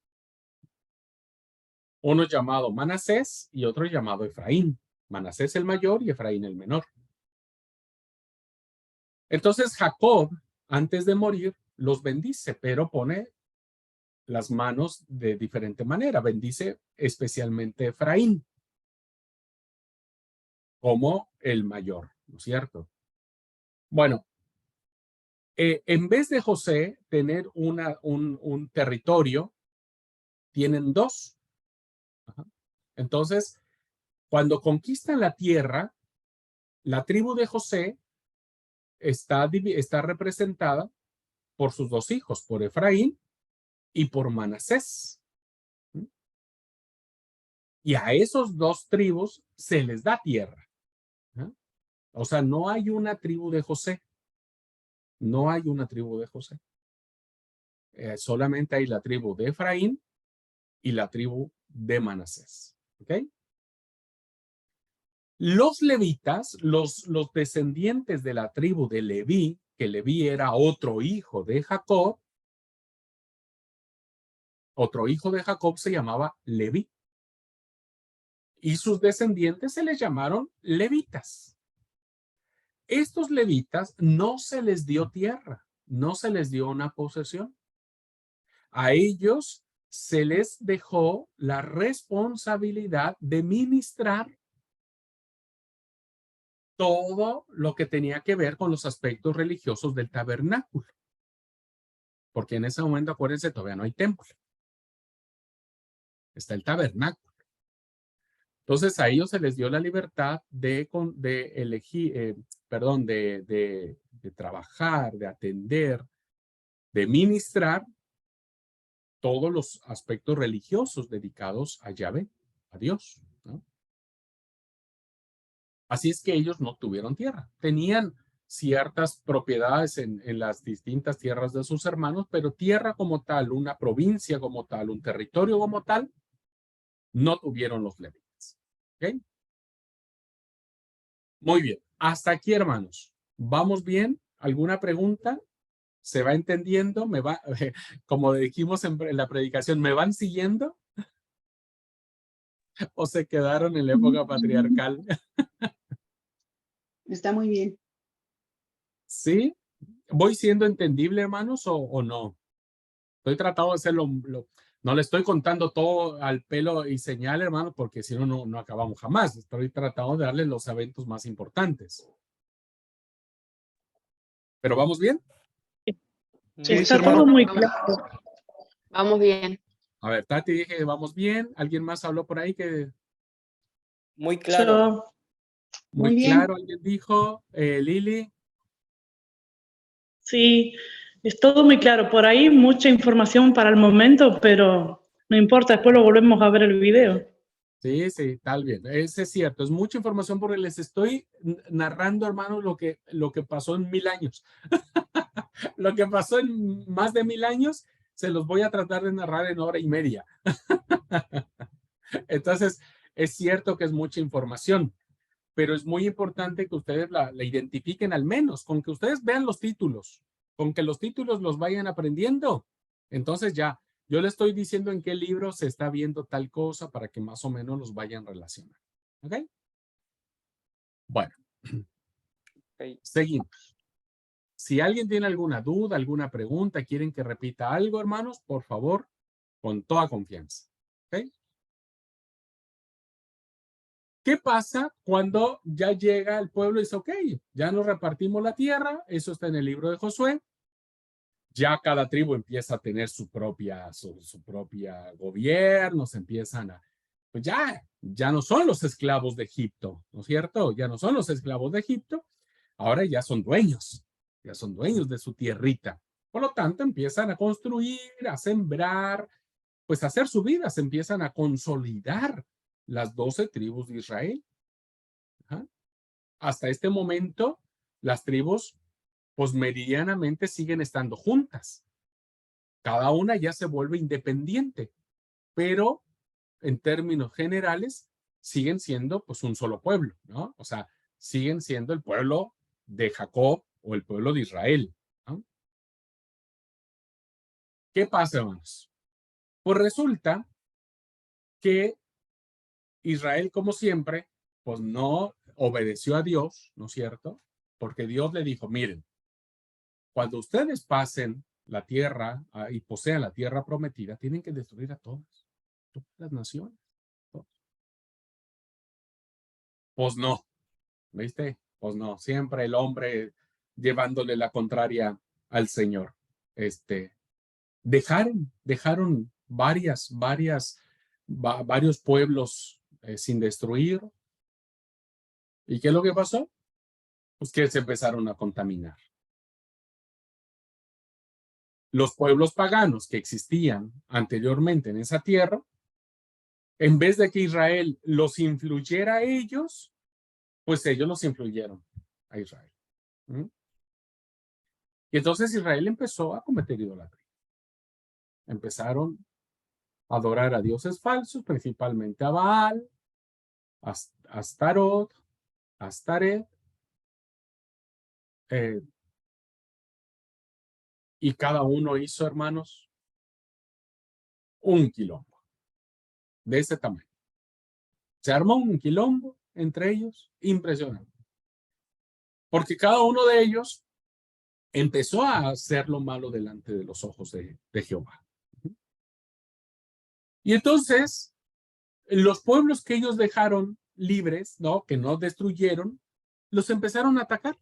Uno llamado Manasés y otro llamado Efraín. Manasés el mayor y Efraín el menor. Entonces Jacob, antes de morir, los bendice, pero pone las manos de diferente manera. Bendice especialmente Efraín como el mayor, ¿no es cierto? Bueno, en vez de José tener un territorio, tienen 2. Entonces, cuando conquistan la tierra, la tribu de José está representada por sus 2 hijos, por Efraín y por Manasés. Y a esos 2 tribus se les da tierra. O sea, no hay una tribu de José. No hay una tribu de José. Solamente hay la tribu de Efraín y la tribu de Manasés. ¿Ok? Los levitas, los descendientes de la tribu de Leví, que Leví era otro hijo de Jacob se llamaba Leví. Y sus descendientes se les llamaron levitas. Estos levitas no se les dio tierra, no se les dio una posesión. A ellos se les dejó la responsabilidad de ministrar todo lo que tenía que ver con los aspectos religiosos del tabernáculo. Porque en ese momento, acuérdense, todavía no hay templo. Está el tabernáculo. Entonces a ellos se les dio la libertad de elegir, de trabajar, de atender, de ministrar todos los aspectos religiosos dedicados a Yahvé. a Dios, ¿no? Así es que ellos no tuvieron tierra. Tenían ciertas propiedades en las distintas tierras de sus hermanos, pero tierra como tal, una provincia como tal, un territorio como tal, no tuvieron los levitas. ¿Ok? Muy bien. Hasta aquí, hermanos. ¿Vamos bien? ¿Alguna pregunta? ¿Se va entendiendo? ¿Me va, como dijimos en la predicación, ¿me van siguiendo? ¿O se quedaron en la época patriarcal? Está muy bien. ¿Sí? ¿Voy siendo entendible, hermanos, o no? Estoy tratando de hacerlo, no le estoy contando todo al pelo y señal, hermanos, porque si no, no acabamos jamás. Estoy tratando de darles los eventos más importantes. ¿Pero vamos bien? Sí, Está hermano. todo muy claro. Vamos bien. A ver, Tati dije, vamos bien. ¿Alguien más habló por ahí que Muy claro. Yo, muy Muy bien. claro? ¿Alguien dijo? Lili. sí, es todo muy claro. Por ahí mucha información para el momento, pero no importa, después lo volvemos a ver el video. Sí, sí, tal bien. Ese es cierto. Es mucha información porque les estoy narrando, hermanos, lo que pasó en 1000 años. Lo que pasó en más de 1000 años, se los voy a tratar de narrar en hora y media. Entonces, es cierto que es mucha información, pero es muy importante que ustedes la identifiquen al menos, con que ustedes vean los títulos, con que los títulos los vayan aprendiendo. Entonces ya, yo le estoy diciendo en qué libro se está viendo tal cosa para que más o menos los vayan relacionando. ¿Ok? Bueno, Okay. seguimos. Si alguien tiene alguna duda, alguna pregunta, quieren que repita algo, hermanos, por favor, con toda confianza. ¿Ok? ¿Qué pasa cuando ya llega el pueblo y dice, ok, ya nos repartimos la tierra? Eso está en el libro de Josué. Ya cada tribu empieza a tener su propia gobierno, se empiezan a, pues ya no son los esclavos de Egipto, ¿no es cierto? Ya no son los esclavos de Egipto, ahora ya son dueños de su tierrita. Por lo tanto, empiezan a construir, a sembrar, pues a hacer su vida, se empiezan a consolidar las 12 tribus de Israel. Ajá. Hasta este momento, las tribus, pues medianamente siguen estando juntas. Cada una ya se vuelve independiente, pero en términos generales siguen siendo pues un solo pueblo, ¿no? O sea, siguen siendo el pueblo de Jacob o el pueblo de Israel, ¿no? ¿Qué pasa, hermanos? Pues resulta que Israel, como siempre, pues no obedeció a Dios, ¿no es cierto? Porque Dios le dijo, miren, cuando ustedes pasen la tierra y posean la tierra prometida, tienen que destruir a todas las naciones. Pues no, ¿viste? Pues no, siempre el hombre llevándole la contraria al Señor. Dejaron varios pueblos sin destruir. ¿Y qué es lo que pasó? Pues que se empezaron a contaminar. Los pueblos paganos que existían anteriormente en esa tierra, en vez de que Israel los influyera a ellos, pues ellos los influyeron a Israel. ¿Mm? Y entonces Israel empezó a cometer idolatría. Empezaron a adorar a dioses falsos, principalmente a Baal, a Astarot, a Astaret, y cada uno hizo, hermanos, un quilombo de ese tamaño. Se armó un quilombo entre ellos impresionante. Porque cada uno de ellos empezó a hacer lo malo delante de los ojos de Jehová. Y entonces, los pueblos que ellos dejaron libres, ¿no? Que no destruyeron, los empezaron a atacar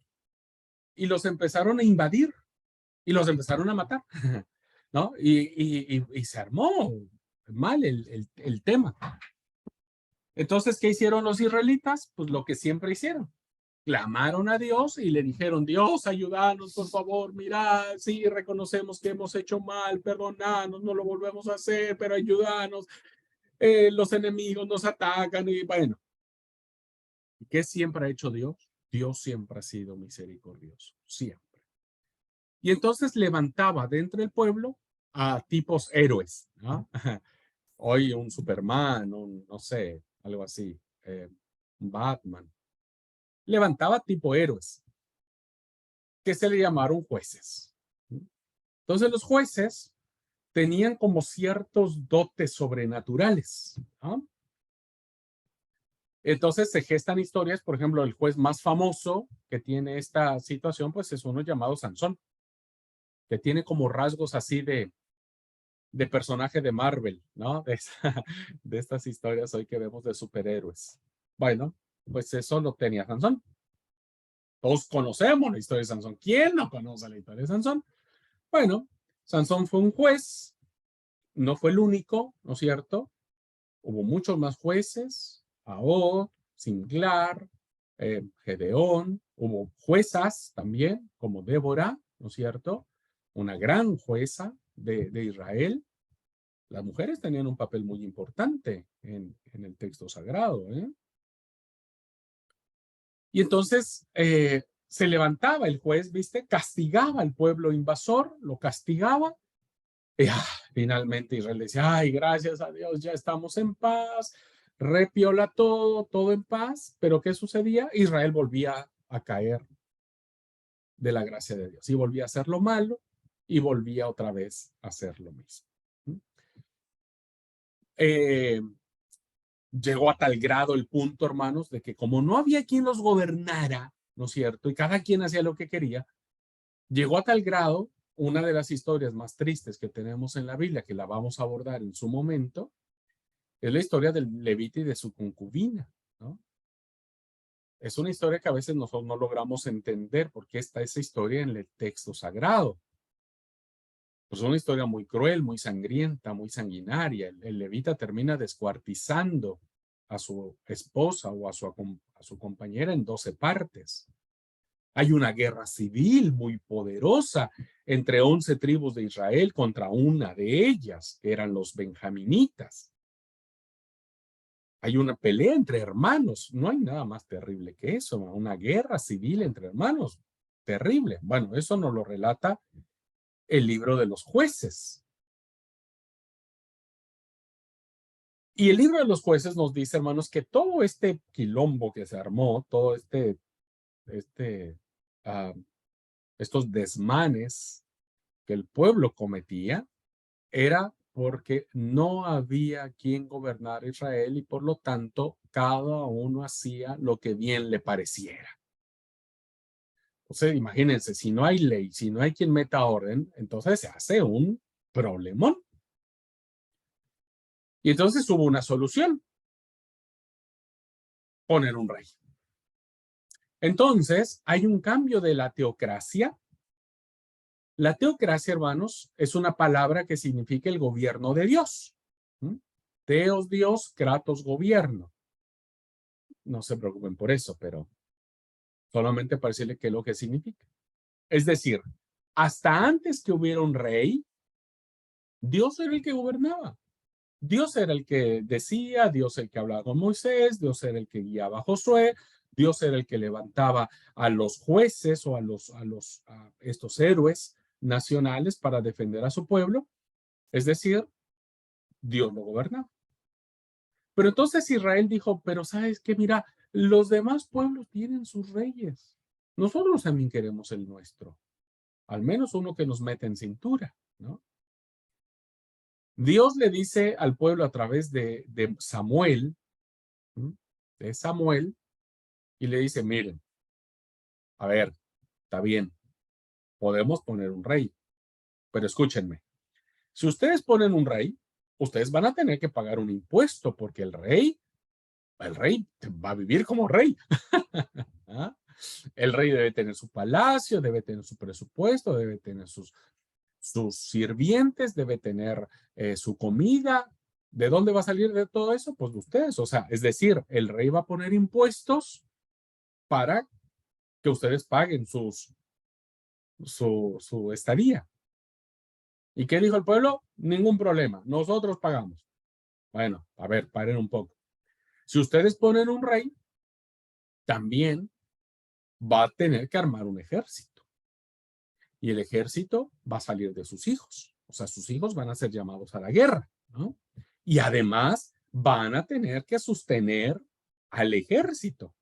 y los empezaron a invadir y los empezaron a matar, ¿no? Y se armó mal el tema. Entonces, ¿qué hicieron los israelitas? Pues lo que siempre hicieron. Clamaron a Dios y le dijeron, Dios, ayúdanos, por favor, mirad, sí, reconocemos que hemos hecho mal, perdonanos, no lo volvemos a hacer, pero ayúdanos. los enemigos nos atacan y bueno. ¿Qué siempre ha hecho Dios? Dios siempre ha sido misericordioso, siempre. Y entonces levantaba dentro del pueblo a tipos héroes, ¿no? Hoy un Superman, no sé, algo así, un Batman. Levantaba tipo héroes, que se le llamaron jueces. Entonces los jueces tenían como ciertos dotes sobrenaturales, ¿no? Entonces se gestan historias, por ejemplo, el juez más famoso que tiene esta situación, pues es uno llamado Sansón, que tiene como rasgos así de personaje de Marvel, ¿no? De estas historias hoy que vemos de superhéroes. Bueno, pues eso lo tenía Sansón. Todos conocemos la historia de Sansón. ¿Quién no conoce la historia de Sansón? Bueno, Sansón fue un juez, no fue el único, ¿no es cierto? Hubo muchos más jueces, Ahod, Singlar, Gedeón, hubo juezas también, como Débora, ¿no es cierto? Una gran jueza de Israel. Las mujeres tenían un papel muy importante en el texto sagrado, ¿eh? Y entonces se levantaba el juez, ¿viste? Castigaba al pueblo invasor, lo castigaba. Y finalmente Israel decía, ay, gracias a Dios, ya estamos en paz, repiola todo, todo en paz. Pero ¿qué sucedía? Israel volvía a caer de la gracia de Dios y volvía a hacer lo malo y volvía otra vez a hacer lo mismo. Llegó a tal grado el punto, hermanos, de que como no había quien los gobernara, ¿no es cierto? Y cada quien hacía lo que quería, llegó a tal grado, una de las historias más tristes que tenemos en la Biblia, que la vamos a abordar en su momento, es la historia del levita y de su concubina, ¿no? Es una historia que a veces nosotros no logramos entender porque está esa historia en el texto sagrado. Pues es una historia muy cruel, muy sangrienta, muy sanguinaria. El levita termina descuartizando a su esposa o a su compañera en 12 partes. Hay una guerra civil muy poderosa entre 11 tribus de Israel contra una de ellas, que eran los benjaminitas. Hay una pelea entre hermanos. No hay nada más terrible que eso. Una guerra civil entre hermanos. Terrible. Bueno, eso nos lo relata el libro de los jueces. Y el libro de los jueces nos dice, hermanos, que todo este quilombo que se armó, todo estos desmanes que el pueblo cometía, era porque no había quien gobernara Israel y por lo tanto cada uno hacía lo que bien le pareciera. Entonces, imagínense, si no hay ley, si no hay quien meta orden, entonces se hace un problemón. Y entonces hubo una solución: poner un rey. Entonces, hay un cambio de la teocracia. La teocracia, hermanos, es una palabra que significa el gobierno de Dios. Teos, Dios, kratos, gobierno. No se preocupen por eso, pero solamente para decirle qué es lo que significa. Es decir, hasta antes que hubiera un rey, Dios era el que gobernaba. Dios era el que decía, Dios el que hablaba con Moisés, Dios era el que guiaba a Josué, Dios era el que levantaba a los jueces o a estos héroes nacionales para defender a su pueblo. Es decir, Dios lo gobernaba. Pero entonces Israel dijo, pero ¿sabes qué? Mira, los demás pueblos tienen sus reyes. Nosotros también queremos el nuestro. Al menos uno que nos meta en cintura, ¿no? Dios le dice al pueblo a través de Samuel, y le dice, miren, a ver, está bien, podemos poner un rey, pero escúchenme, si ustedes ponen un rey, ustedes van a tener que pagar un impuesto porque el rey va a vivir como rey. ¿Ah? El rey debe tener su palacio, debe tener su presupuesto, debe tener sus sirvientes, debe tener su comida. ¿De dónde va a salir de todo eso? Pues de ustedes. O sea, es decir, el rey va a poner impuestos para que ustedes paguen su estadía. ¿Y qué dijo el pueblo? Ningún problema, nosotros pagamos. Bueno, a ver, paren un poco. Si ustedes ponen un rey, también va a tener que armar un ejército. Y el ejército va a salir de sus hijos. O sea, sus hijos van a ser llamados a la guerra, ¿no? Y además van a tener que sostener al ejército.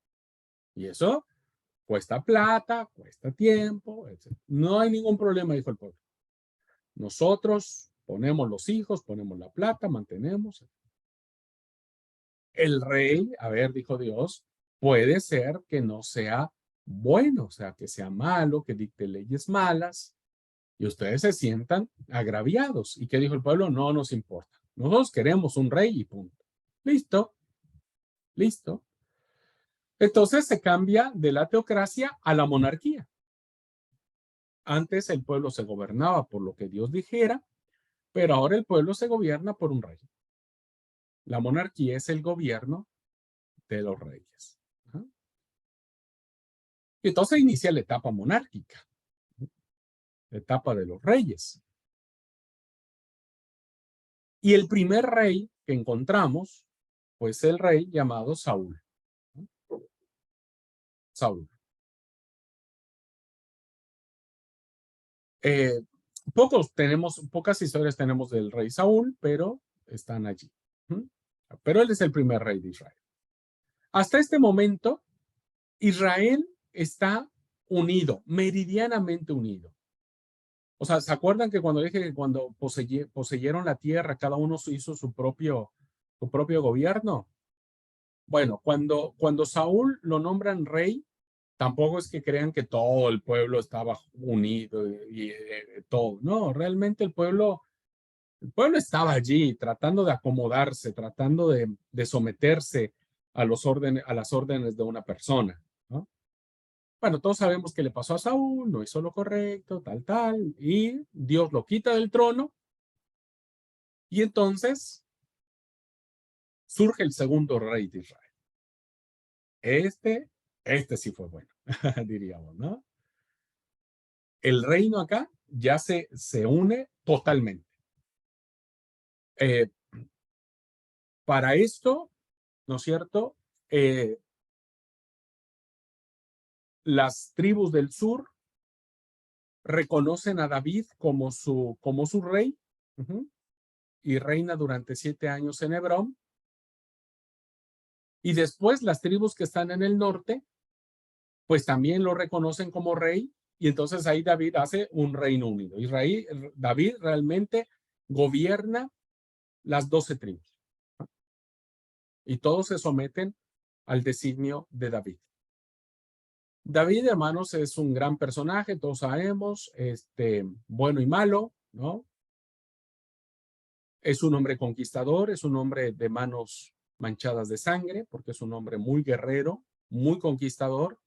Y eso cuesta plata, cuesta tiempo, etc. No hay ningún problema, dijo el pueblo. Nosotros ponemos los hijos, ponemos la plata, mantenemos. El rey, a ver, dijo Dios, puede ser que no sea bueno, o sea, que sea malo, que dicte leyes malas, y ustedes se sientan agraviados. ¿Y qué dijo el pueblo? No nos importa. Nosotros queremos un rey y punto. Listo, listo. Entonces se cambia de la teocracia a la monarquía. Antes el pueblo se gobernaba por lo que Dios dijera, pero ahora el pueblo se gobierna por un rey. La monarquía es el gobierno de los reyes. Y entonces inicia la etapa monárquica, la etapa de los reyes. Y el primer rey que encontramos, pues el rey llamado Saúl. Saúl. Pocas historias tenemos del rey Saúl, pero están allí. Pero él es el primer rey de Israel. Hasta este momento, Israel está unido, meridianamente unido. O sea, ¿se acuerdan que cuando dije que cuando poseyeron la tierra, cada uno hizo su propio gobierno? Bueno, cuando Saúl lo nombran rey, tampoco es que crean que todo el pueblo estaba unido y todo. No, realmente el pueblo estaba allí tratando de acomodarse, tratando de someterse a las órdenes de una persona, ¿no? Bueno, todos sabemos que le pasó a Saúl, no hizo lo correcto, tal, y Dios lo quita del trono, y entonces surge el segundo rey de Israel. Este sí fue bueno, diríamos, ¿no? El reino acá ya se une totalmente. Para esto, ¿no es cierto? Las tribus del sur reconocen a David como su rey, y reina durante 7 años en Hebrón. Y después las tribus que están en el norte, pues también lo reconocen como rey, y entonces ahí David hace un reino unido. David realmente gobierna las 12 tribus. Y todos se someten al designio de David. David, hermanos, es un gran personaje, todos sabemos, bueno y malo, ¿no? Es un hombre conquistador, es un hombre de manos manchadas de sangre, porque es un hombre muy guerrero, muy conquistador.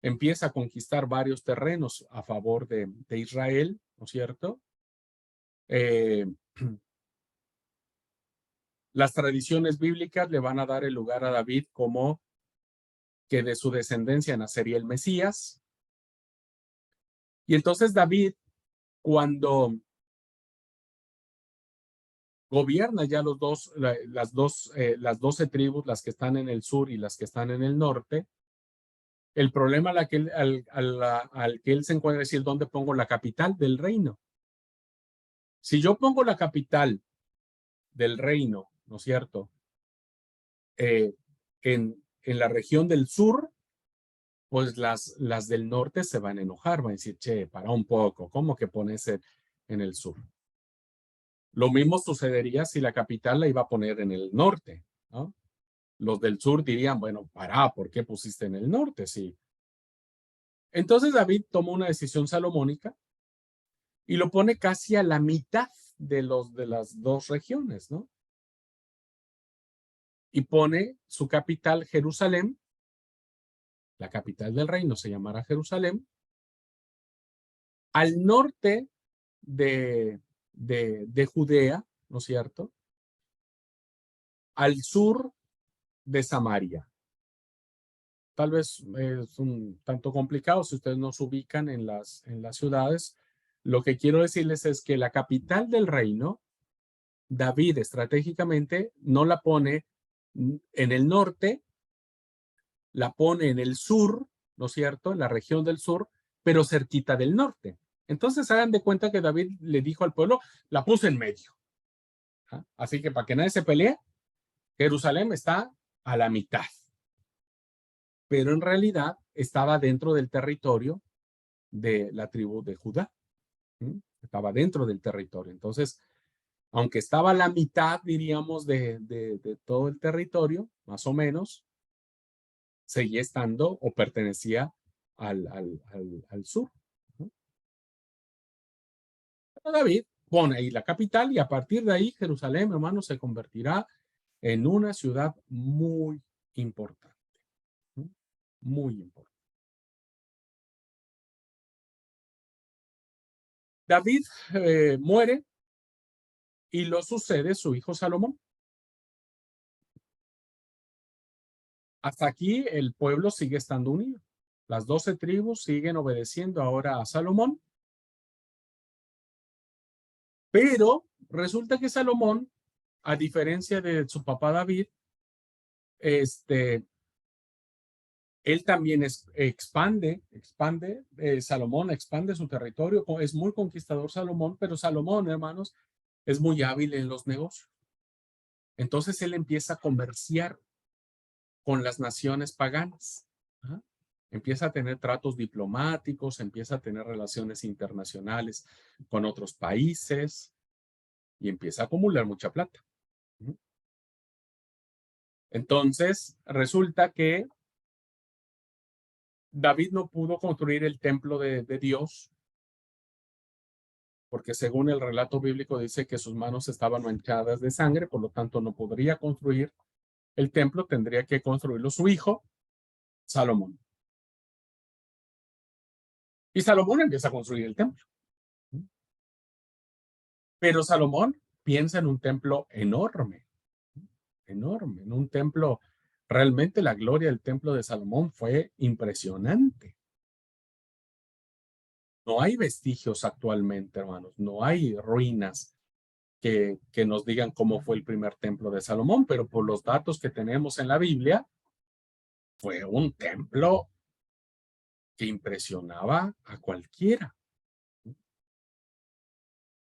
Empieza a conquistar varios terrenos a favor de Israel, ¿no es cierto? Las tradiciones bíblicas le van a dar el lugar a David como que de su descendencia nacería el Mesías. Y entonces David, cuando gobierna ya las 12 tribus, las que están en el sur y las que están en el norte, el problema al que él se encuentra es decir, ¿dónde pongo la capital del reino? Si yo pongo la capital del reino, ¿no es cierto? En la región del sur, pues las del norte se van a enojar, van a decir, che, para un poco, ¿cómo que pones en el sur? Lo mismo sucedería si la capital la iba a poner en el norte, ¿no? Los del sur dirían, bueno, ¿por qué pusiste en el norte? Sí. Entonces David tomó una decisión salomónica y lo pone casi a la mitad de las dos regiones, ¿no? Y pone su capital, Jerusalén, la capital del reino se llamará Jerusalén, al norte de Judea, ¿no es cierto? Al sur de Samaria. Tal vez es un tanto complicado si ustedes no se ubican en las ciudades. Lo que quiero decirles es que la capital del reino David estratégicamente no la pone en el norte, la pone en el sur, ¿no es cierto? En la región del sur, pero cerquita del norte. Entonces hagan de cuenta que David le dijo al pueblo, la puse en medio. ¿Ah? Así que para que nadie se pelee, Jerusalén está a la mitad. Pero en realidad estaba dentro del territorio de la tribu de Judá. ¿Mm? Estaba dentro del territorio. Entonces, aunque estaba a la mitad, diríamos, de todo el territorio, más o menos, seguía estando o pertenecía al sur. ¿No? Pero David pone ahí la capital y a partir de ahí Jerusalén, hermano, se convertirá en una ciudad muy importante. ¿No? Muy importante. David muere y lo sucede su hijo Salomón. Hasta aquí el pueblo sigue estando unido. Las 12 tribus siguen obedeciendo ahora a Salomón. Pero resulta que Salomón, a diferencia de su papá David, él también expande, Salomón expande su territorio, es muy conquistador Salomón, pero Salomón, hermanos, es muy hábil en los negocios. Entonces él empieza a comerciar con las naciones paganas. ¿Ah? Empieza a tener tratos diplomáticos, empieza a tener relaciones internacionales con otros países y empieza a acumular mucha plata. Entonces, resulta que David no pudo construir el templo de Dios porque según el relato bíblico dice que sus manos estaban manchadas de sangre, por lo tanto no podría construir el templo, tendría que construirlo su hijo, Salomón. Y Salomón empieza a construir el templo. Pero Salomón piensa en un templo enorme, enorme, en un templo, realmente la gloria del templo de Salomón fue impresionante. No hay vestigios actualmente, hermanos, no hay ruinas que nos digan cómo fue el primer templo de Salomón, pero por los datos que tenemos en la Biblia, fue un templo que impresionaba a cualquiera.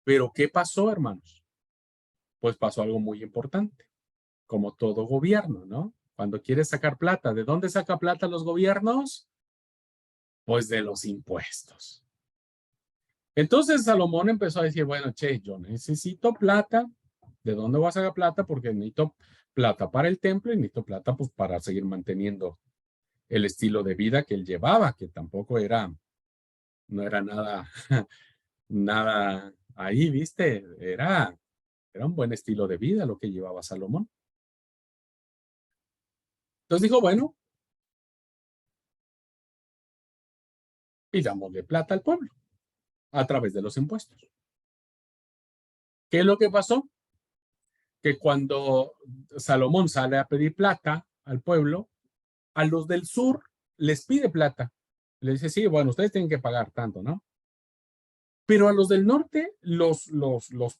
Pero ¿qué pasó, hermanos? Pues pasó algo muy importante, como todo gobierno, ¿no? Cuando quieres sacar plata, ¿de dónde saca plata los gobiernos? Pues de los impuestos. Entonces Salomón empezó a decir, bueno, che, yo necesito plata. ¿De dónde voy a sacar plata? Porque necesito plata para el templo y necesito plata pues, para seguir manteniendo el estilo de vida que él llevaba, que tampoco era, no era nada, nada ahí, ¿viste? Era un buen estilo de vida lo que llevaba Salomón. Entonces dijo, bueno, pidámosle plata al pueblo a través de los impuestos. ¿Qué es lo que pasó? Que cuando Salomón sale a pedir plata al pueblo, a los del sur les pide plata. Le dice, sí, bueno, ustedes tienen que pagar tanto, ¿no? Pero a los del norte los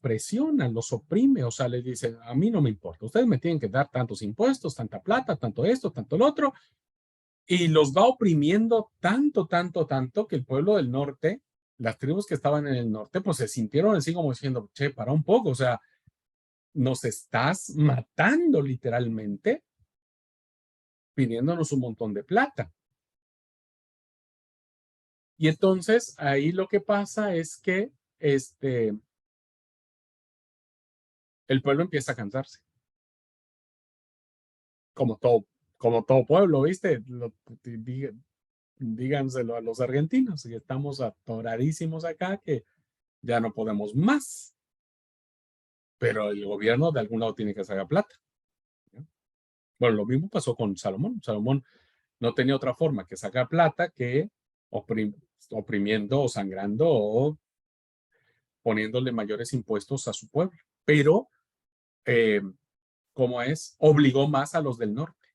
presionan, los oprime, o sea, les dice, a mí no me importa, ustedes me tienen que dar tantos impuestos, tanta plata, tanto esto, tanto lo otro, y los va oprimiendo tanto, tanto, tanto, que el pueblo del norte, las tribus que estaban en el norte, pues se sintieron así como diciendo, che, para un poco, o sea, nos estás matando literalmente, pidiéndonos un montón de plata. Y entonces ahí lo que pasa es que el pueblo empieza a cansarse. Como todo pueblo, ¿viste? Díganselo a los argentinos, y estamos atoradísimos acá que ya no podemos más. Pero el gobierno de algún lado tiene que sacar plata. ¿No? Bueno, lo mismo pasó con Salomón. Salomón no tenía otra forma que sacar plata que oprimiendo o sangrando o poniéndole mayores impuestos a su pueblo. Pero, ¿cómo es? Obligó más a los del norte.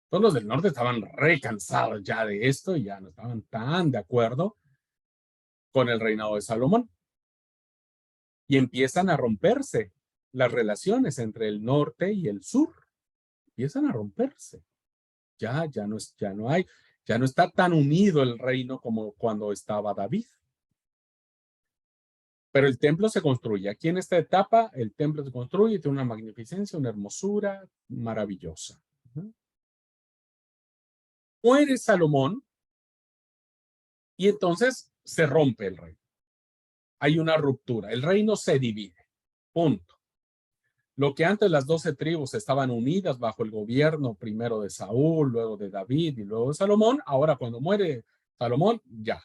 Todos los del norte estaban re cansados ya de esto y ya no estaban tan de acuerdo con el reinado de Salomón. Y empiezan a romperse las relaciones entre el norte y el sur empiezan a romperse. Ya no está tan unido el reino como cuando estaba David. Pero el templo se construye. Aquí en esta etapa, el templo se construye, tiene una magnificencia, una hermosura maravillosa. Muere Salomón y entonces se rompe el reino. Hay una ruptura. El reino se divide. Punto. Lo que antes las 12 tribus estaban unidas bajo el gobierno primero de Saúl, luego de David y luego de Salomón, ahora cuando muere Salomón, ya.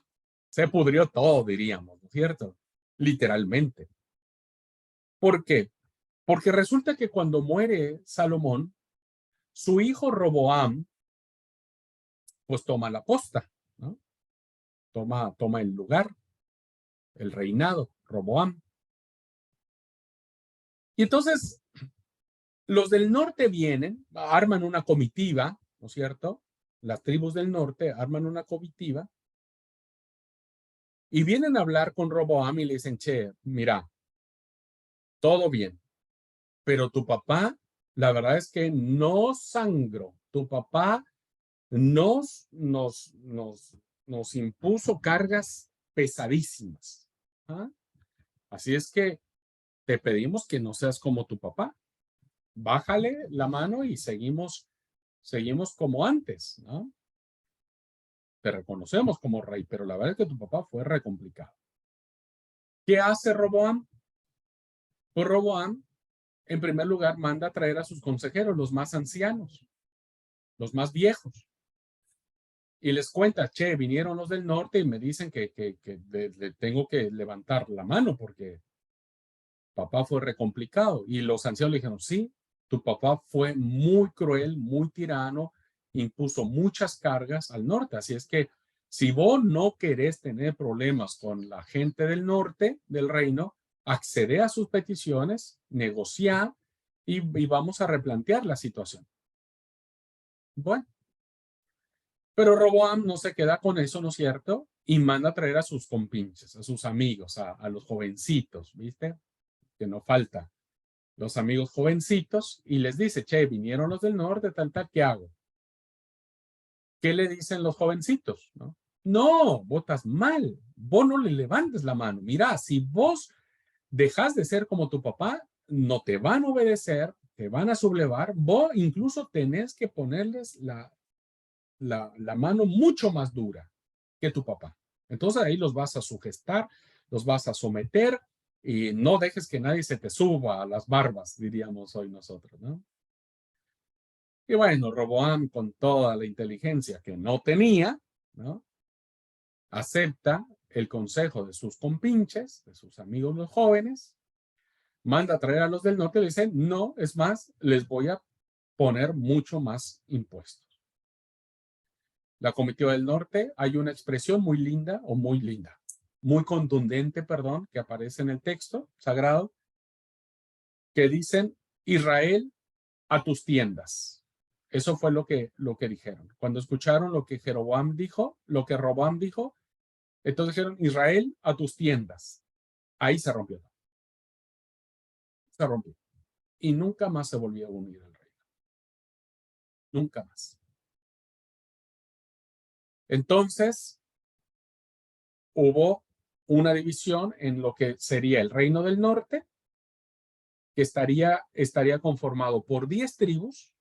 Se pudrió todo, diríamos, ¿no es cierto? Literalmente. ¿Por qué? Porque resulta que cuando muere Salomón, su hijo Roboam, pues toma la posta, ¿no? Toma el lugar, el reinado, Roboam. Y entonces, los del norte vienen, arman una comitiva, ¿no es cierto? Las tribus del norte arman una comitiva y vienen a hablar con Roboam y le dicen, che, mira, todo bien, pero tu papá, la verdad es que no sangró. Tu papá nos impuso cargas pesadísimas. ¿Ah? Así es que te pedimos que no seas como tu papá. Bájale la mano y seguimos como antes, ¿no? Te reconocemos como rey, pero la verdad es que tu papá fue re complicado. ¿Qué hace Roboam? Pues Roboam, en primer lugar, manda a traer a sus consejeros, los más ancianos, los más viejos. Y les cuenta, che, vinieron los del norte y me dicen que tengo que levantar la mano porque papá fue re complicado. Y los ancianos le dijeron, sí, tu papá fue muy cruel, muy tirano, impuso muchas cargas al norte. Así es que si vos no querés tener problemas con la gente del norte del reino, accede a sus peticiones, negocia y vamos a replantear la situación. Bueno, pero Roboam no se queda con eso, ¿no es cierto? Y manda a traer a sus compinches, a sus amigos, a los jovencitos, ¿viste? Que no falta. Los amigos jovencitos y les dice, che, vinieron los del norte, tal, ¿qué hago? ¿Qué le dicen los jovencitos? No, vos estás mal, vos no le levantes la mano. Mira, si vos dejas de ser como tu papá, no te van a obedecer, te van a sublevar, vos incluso tenés que ponerles la mano mucho más dura que tu papá. Entonces ahí los vas a sugestar, los vas a someter, y no dejes que nadie se te suba a las barbas, diríamos hoy nosotros, ¿no? Y bueno, Roboam, con toda la inteligencia que no tenía, ¿no? Acepta el consejo de sus compinches, de sus amigos los jóvenes, manda a traer a los del norte y le dicen, no, es más, les voy a poner mucho más impuestos. La comitiva del norte, hay una expresión muy linda, muy contundente, perdón, que aparece en el texto sagrado, que dicen, Israel, a tus tiendas. Eso fue lo que dijeron. Cuando escucharon lo que Roboam dijo, entonces dijeron, Israel, a tus tiendas. Ahí se rompió. Se rompió. Y nunca más se volvió a unir el reino. Nunca más. Entonces, hubo una división en lo que sería el reino del norte, que estaría conformado por 10 tribus,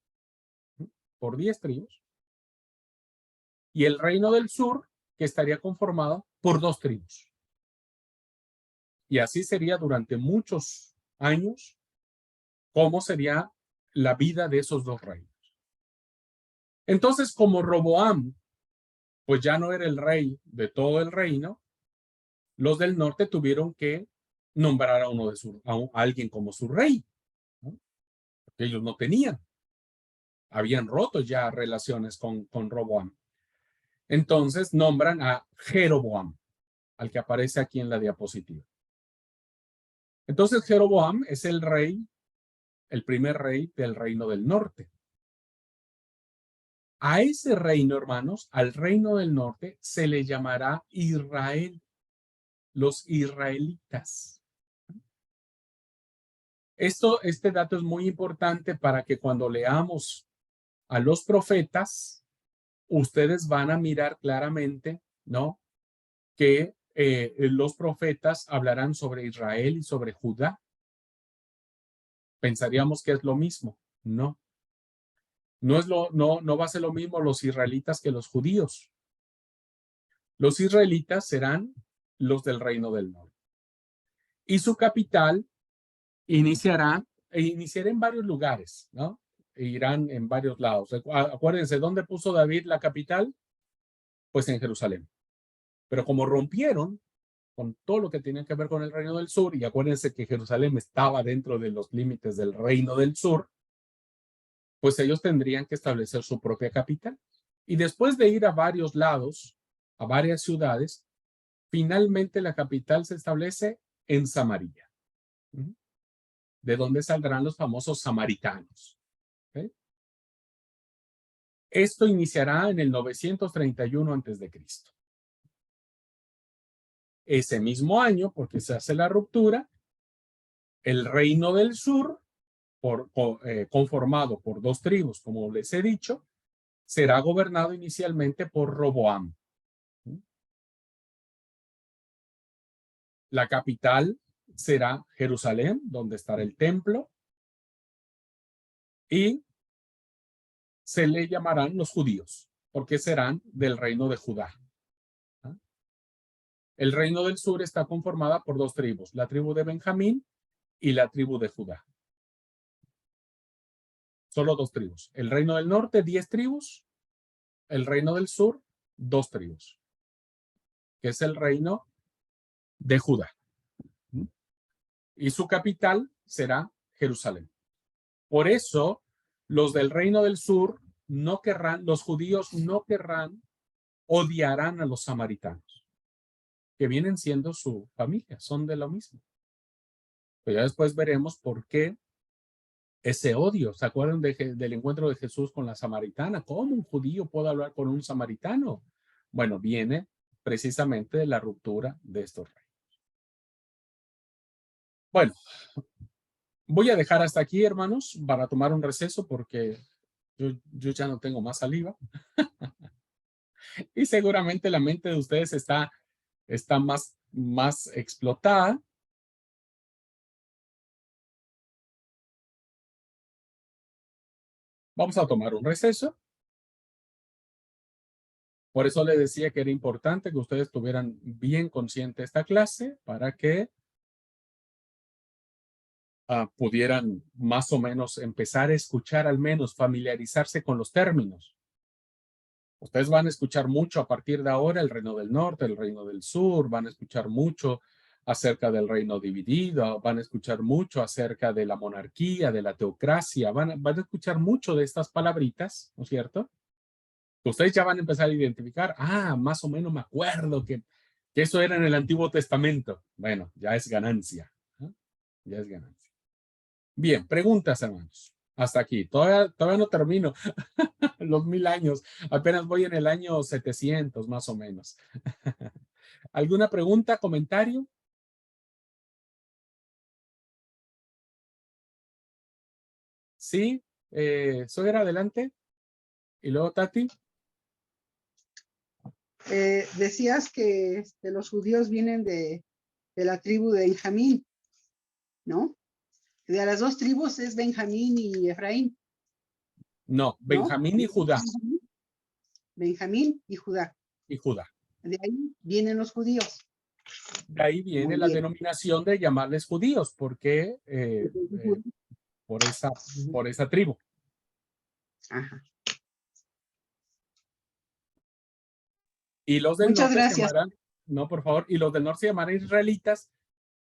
y el reino del sur, que estaría conformado por 2 tribus. Y así sería durante muchos años, cómo sería la vida de esos 2 reinos. Entonces, como Roboam, pues ya no era el rey de todo el reino, los del norte tuvieron que nombrar a alguien como su rey, ¿no? Porque ellos no tenían. Habían roto ya relaciones con Roboam. Entonces nombran a Jeroboam, al que aparece aquí en la diapositiva. Entonces Jeroboam es el rey, el primer rey del reino del norte. A ese reino, hermanos, al reino del norte, se le llamará Israel, los israelitas. Este dato es muy importante para que cuando leamos a los profetas, ustedes van a mirar claramente, ¿no? Que los profetas hablarán sobre Israel y sobre Judá. Pensaríamos que es lo mismo. No. No va a ser lo mismo los israelitas que los judíos. Los israelitas serán los del reino del norte. Y su capital iniciará en varios lugares, ¿no? Irán en varios lados. Acuérdense, ¿dónde puso David la capital? Pues en Jerusalén. Pero como rompieron con todo lo que tenía que ver con el reino del sur, y acuérdense que Jerusalén estaba dentro de los límites del reino del sur, pues ellos tendrían que establecer su propia capital. Y después de ir a varios lados, a varias ciudades, finalmente la capital se establece en Samaria, de donde saldrán los famosos samaritanos. ¿Okay? Esto iniciará en el 931 a.C. Ese mismo año, porque se hace la ruptura, el reino del sur, conformado por 2 tribus, como les he dicho, será gobernado inicialmente por Roboam. La capital será Jerusalén, donde estará el templo, y se le llamarán los judíos, porque serán del reino de Judá. El reino del sur está conformada por 2 tribus, la tribu de Benjamín y la tribu de Judá. Solo 2 tribus. El reino del norte, 10 tribus. El reino del sur, 2 tribus, que es el reino de Judá. Y su capital será Jerusalén. Por eso, los del reino del sur no querrán, los judíos no querrán, odiarán a los samaritanos, que vienen siendo su familia, son de lo mismo. Pero ya después veremos por qué ese odio. ¿Se acuerdan del encuentro de Jesús con la samaritana? ¿Cómo un judío puede hablar con un samaritano? Bueno, viene precisamente de la ruptura de estos reinos. Bueno, voy a dejar hasta aquí, hermanos, para tomar un receso porque yo ya no tengo más saliva. Y seguramente la mente de ustedes está más explotada. Vamos a tomar un receso. Por eso les decía que era importante que ustedes tuvieran bien consciente esta clase para que pudieran más o menos empezar a escuchar, al menos familiarizarse con los términos. Ustedes van a escuchar mucho a partir de ahora el reino del norte, el reino del sur, van a escuchar mucho acerca del reino dividido, van a escuchar mucho acerca de la monarquía, de la teocracia, van a escuchar mucho de estas palabritas, ¿no es cierto? Ustedes ya van a empezar a identificar, más o menos me acuerdo que eso era en el Antiguo Testamento. Bueno, ya es ganancia, ¿no? Ya es ganancia. Bien, preguntas, hermanos. Hasta aquí. Todavía no termino los 1000 años. Apenas voy en el año 700, más o menos. ¿Alguna pregunta, comentario? Sí, Soyera, adelante. Y luego Tati. Decías que los judíos vienen de la tribu de Benjamín, ¿no? De las 2 tribus es Benjamín y Efraín. No, Benjamín ¿no? y Judá. Benjamín y Judá. Y Judá. De ahí vienen los judíos. De ahí viene Muy la bien. denominación de llamarles judíos, porque por esa tribu. Ajá. Y los del Muchas norte se gracias. llamarán, no, por favor, y los del norte se llamarán israelitas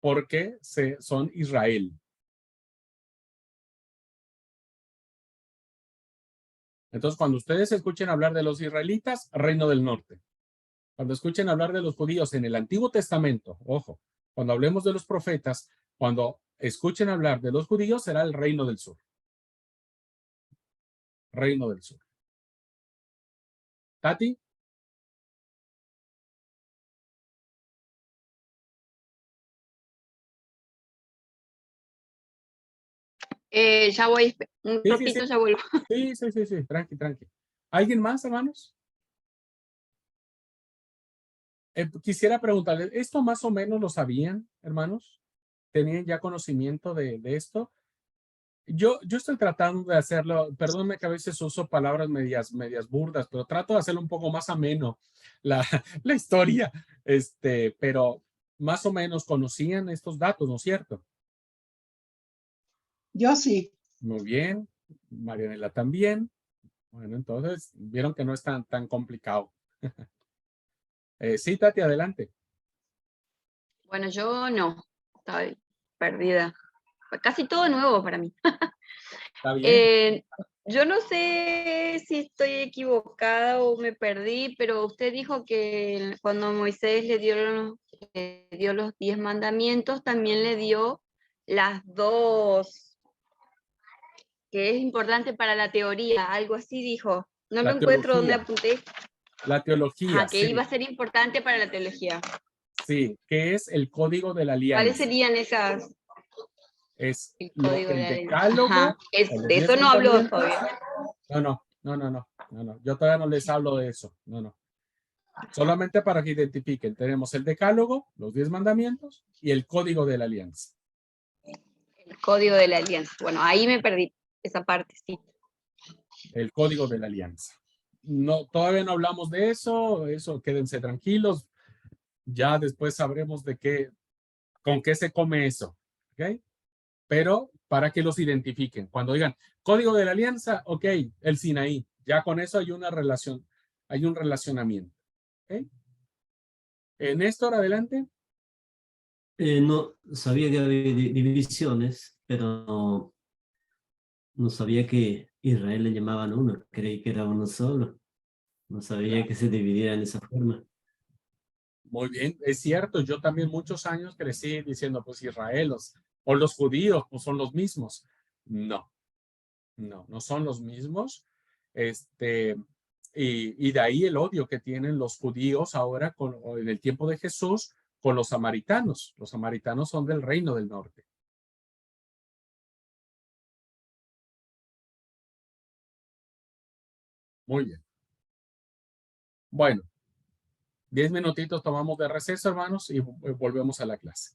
porque son Israel. Entonces, cuando ustedes escuchen hablar de los israelitas, reino del norte. Cuando escuchen hablar de los judíos en el Antiguo Testamento, ojo, cuando hablemos de los profetas, cuando escuchen hablar de los judíos, será el reino del sur. Reino del sur. Tati. Ya voy, un Sí, sí, ratito sí. ya vuelvo. Sí, tranqui, tranqui. ¿Alguien más, hermanos? Quisiera preguntarles, ¿esto más o menos lo sabían, hermanos? ¿Tenían ya conocimiento de esto? Yo estoy tratando de hacerlo, perdónme que a veces uso palabras medias burdas, pero trato de hacerlo un poco más ameno la, la historia, pero más o menos conocían estos datos, ¿no es cierto? Yo sí. Muy bien, Marianela también. Bueno, entonces vieron que no es tan complicado. Sí, Tati, adelante. Bueno, yo no, estoy perdida. Casi todo nuevo para mí. Está bien. Yo no sé si estoy equivocada o me perdí, pero usted dijo que cuando Moisés le dio los 10 mandamientos, también le dio las dos, que es importante para la teoría, algo así dijo. No lo La encuentro donde teología, apunté. la teología, Ajá, que iba sí, a ser importante para la teología. sí, que es el código de la ¿Cuáles alianza. serían esas? Es El código de el la alianza. Ajá, decálogo, o los de 10 eso no habló mandamientos. todavía. No. Yo todavía no les hablo de eso. No. Solamente para que identifiquen, tenemos el decálogo, los 10 mandamientos y el código de la alianza. El código de la alianza. Bueno, ahí me perdí esa parte, sí. El código de la alianza. No, todavía no hablamos de eso, quédense tranquilos. Ya después sabremos con qué se come eso. ¿Ok? Pero para que los identifiquen. Cuando digan código de la alianza, ok, el Sinaí. Ya con eso hay una relación, hay un relacionamiento. ¿Ok? Néstor, adelante. No sabía que había divisiones, pero no sabía que Israel le llamaban uno. Creí que era uno solo. No sabía que se dividiera en esa forma. Muy bien, es cierto, yo también muchos años crecí diciendo, pues Israel o los judíos, pues son los mismos. No son los mismos. Y de ahí el odio que tienen los judíos ahora o en el tiempo de Jesús con los samaritanos. Los samaritanos son del reino del norte. Muy bien. Bueno, 10 minutitos tomamos de receso, hermanos, y volvemos a la clase.